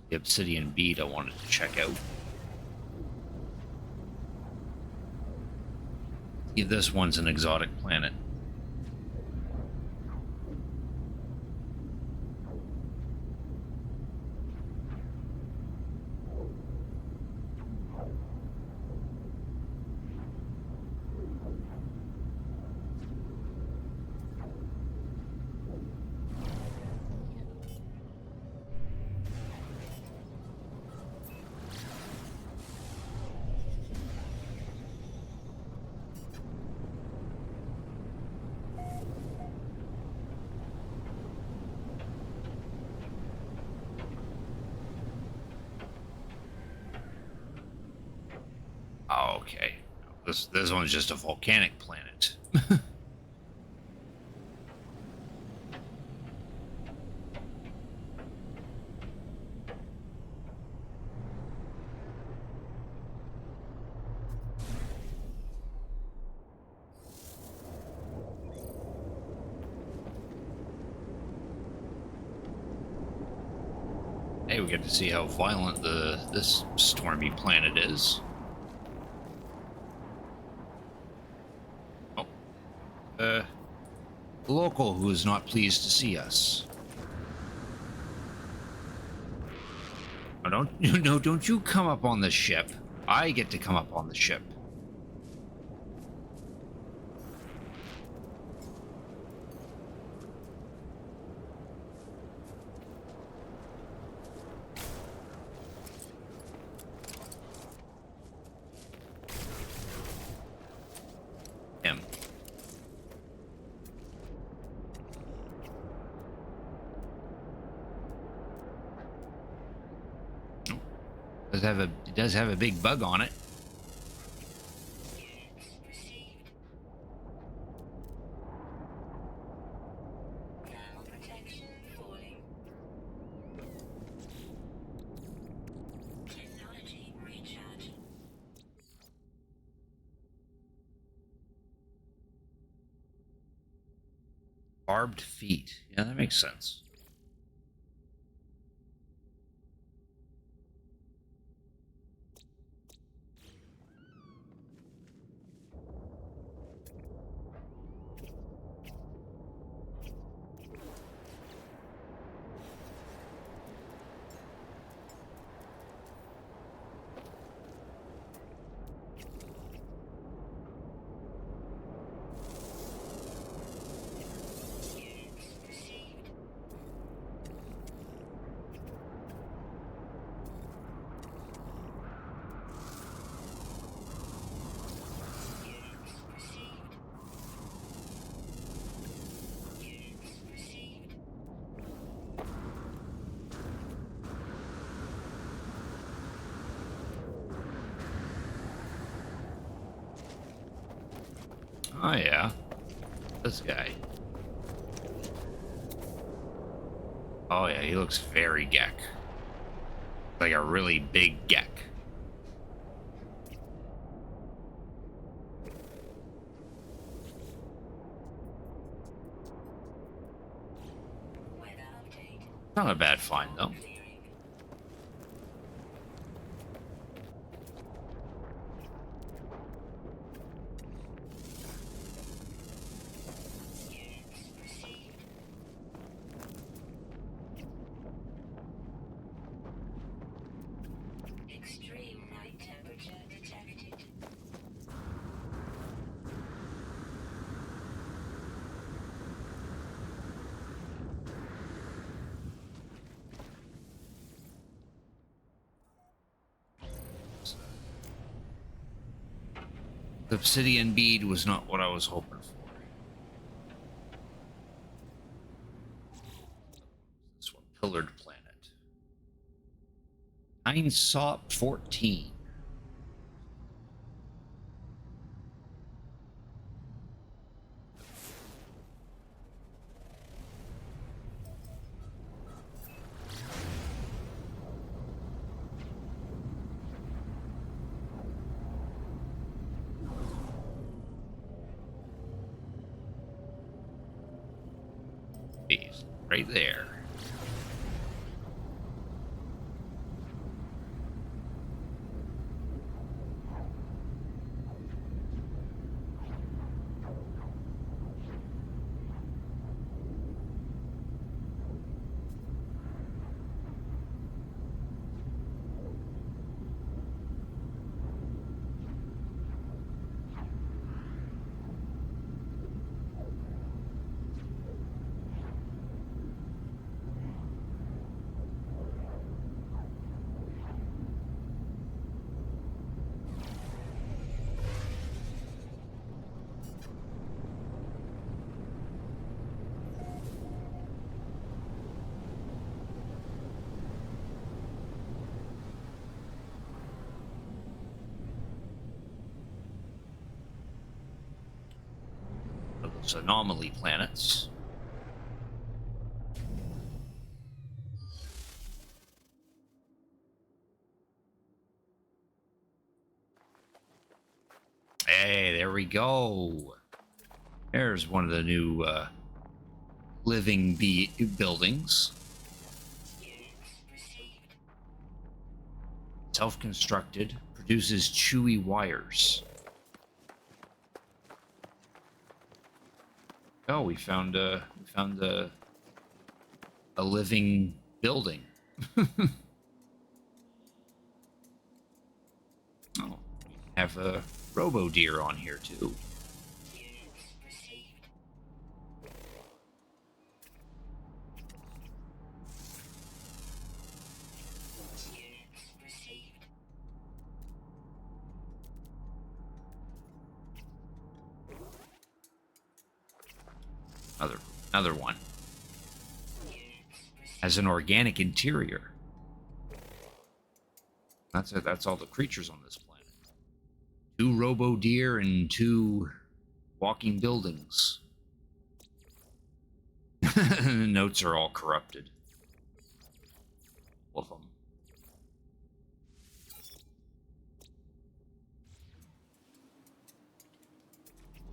The obsidian bead I wanted to check out. See if this one's an exotic planet. Oh, okay. This one's just a volcanic planet. Hey, we get to see how violent this stormy planet is. Oh, a local who is not pleased to see us. Oh, don't you come up on the ship. I get to come up on the ship. Him. It does have a big bug on it. Received. Now protection falling. Technology recharge. Barbed feet. Yeah, that makes sense. Oh, yeah. This guy. Oh, yeah, he looks very Gek. Like a really big Gek. Weather update. Not a bad find, though. Clearing. Units received. Extreme night temperature detected. The obsidian bead was not what I was hoping for. This one, pillared planet. 9 SOP 14. Jeez, right there. Those anomaly planets. Hey, there we go. There's one of the new living buildings. Units received. Self-constructed, produces chewy wires. Oh, we found a living building. Oh, we have a robo deer on here too. Units received. Units received. Another one. Units received. Has an organic interior. That's it. That's all the creatures on this planet. 2 robo deer and 2 walking buildings. The notes are all corrupted. All of them.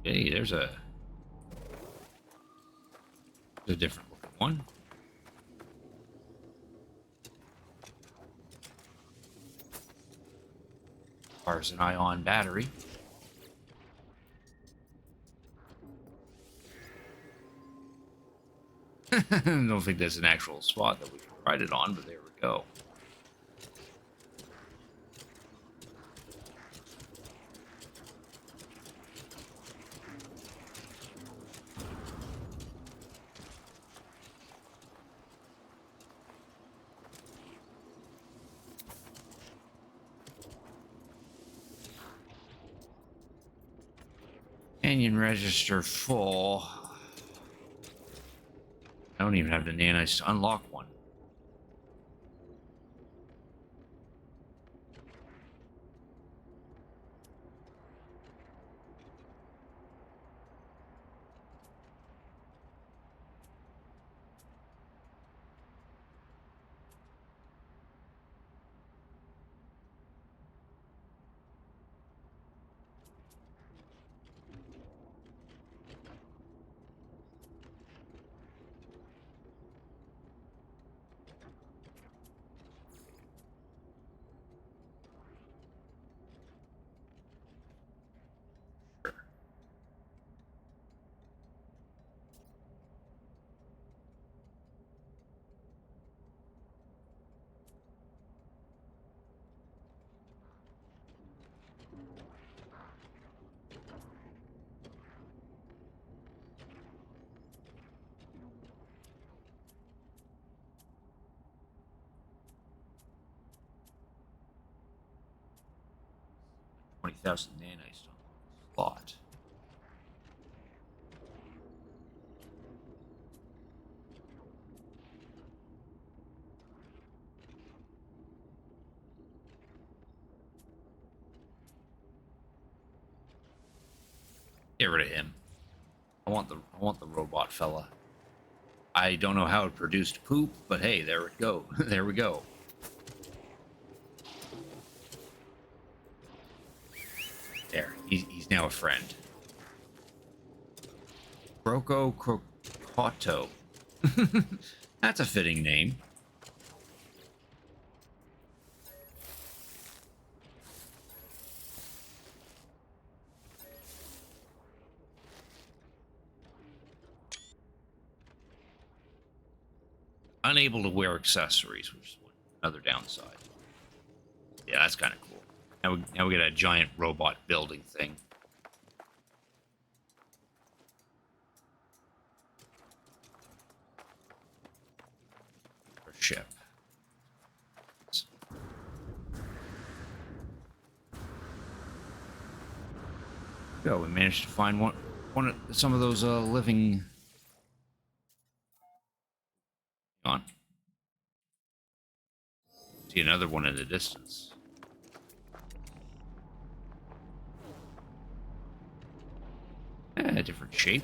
Hey, there's a different looking one. Fires an ion battery. I don't think that's an actual spot that we can write it on, but there we go. Canyon register full. I don't even have the nanites to unlock one. 20,000 nanites on the slot. Get rid of him. I want the robot fella. I don't know how it produced poop, but hey, there it go. There we go. There, he's now a friend. Croco Crocoto. That's a fitting name. Unable to wear accessories, which is another downside. Yeah, that's kind of cool. Now we get a giant robot building thing. Or ship. Go. We managed to find one of some of those living. Hang on. See another one in the distance. A different shape.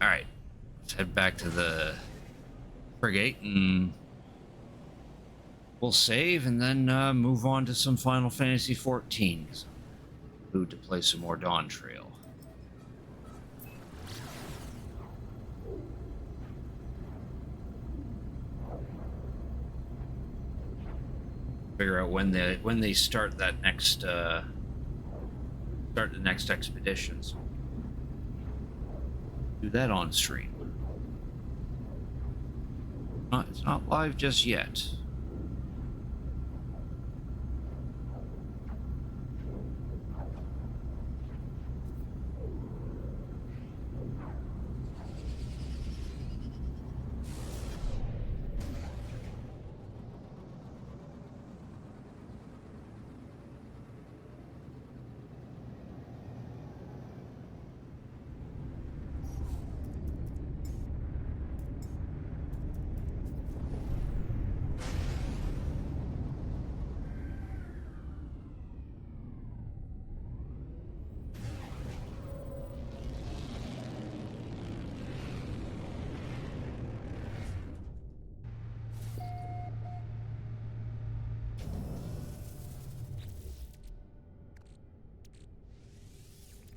All right, let's head back to the frigate and we'll save and then move on to some Final Fantasy XIV. Food to play some more Dawn Trail. Figure out when they start that next start the next expeditions. Do that on stream. It's not live just yet.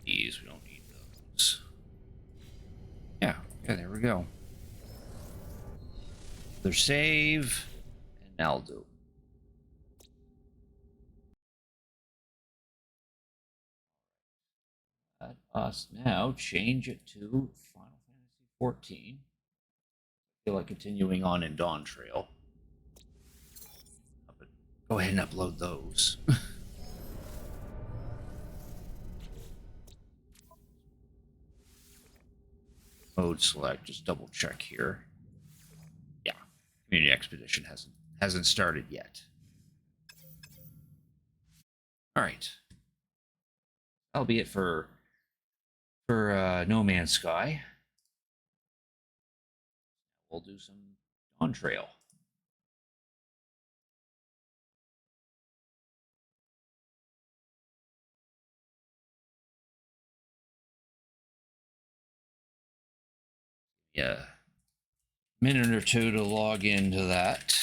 These, we don't need those. Yeah, there we go. Their save, and now do. Let us now change it to Final Fantasy 14. I feel like continuing on in Dawn Trail. But go ahead and upload those. Mode select, just double check here. Yeah, Community Expedition hasn't started yet. All right, that'll be it for No Man's Sky. We'll do some Dawn Trail. Yeah, minute or two to log into that.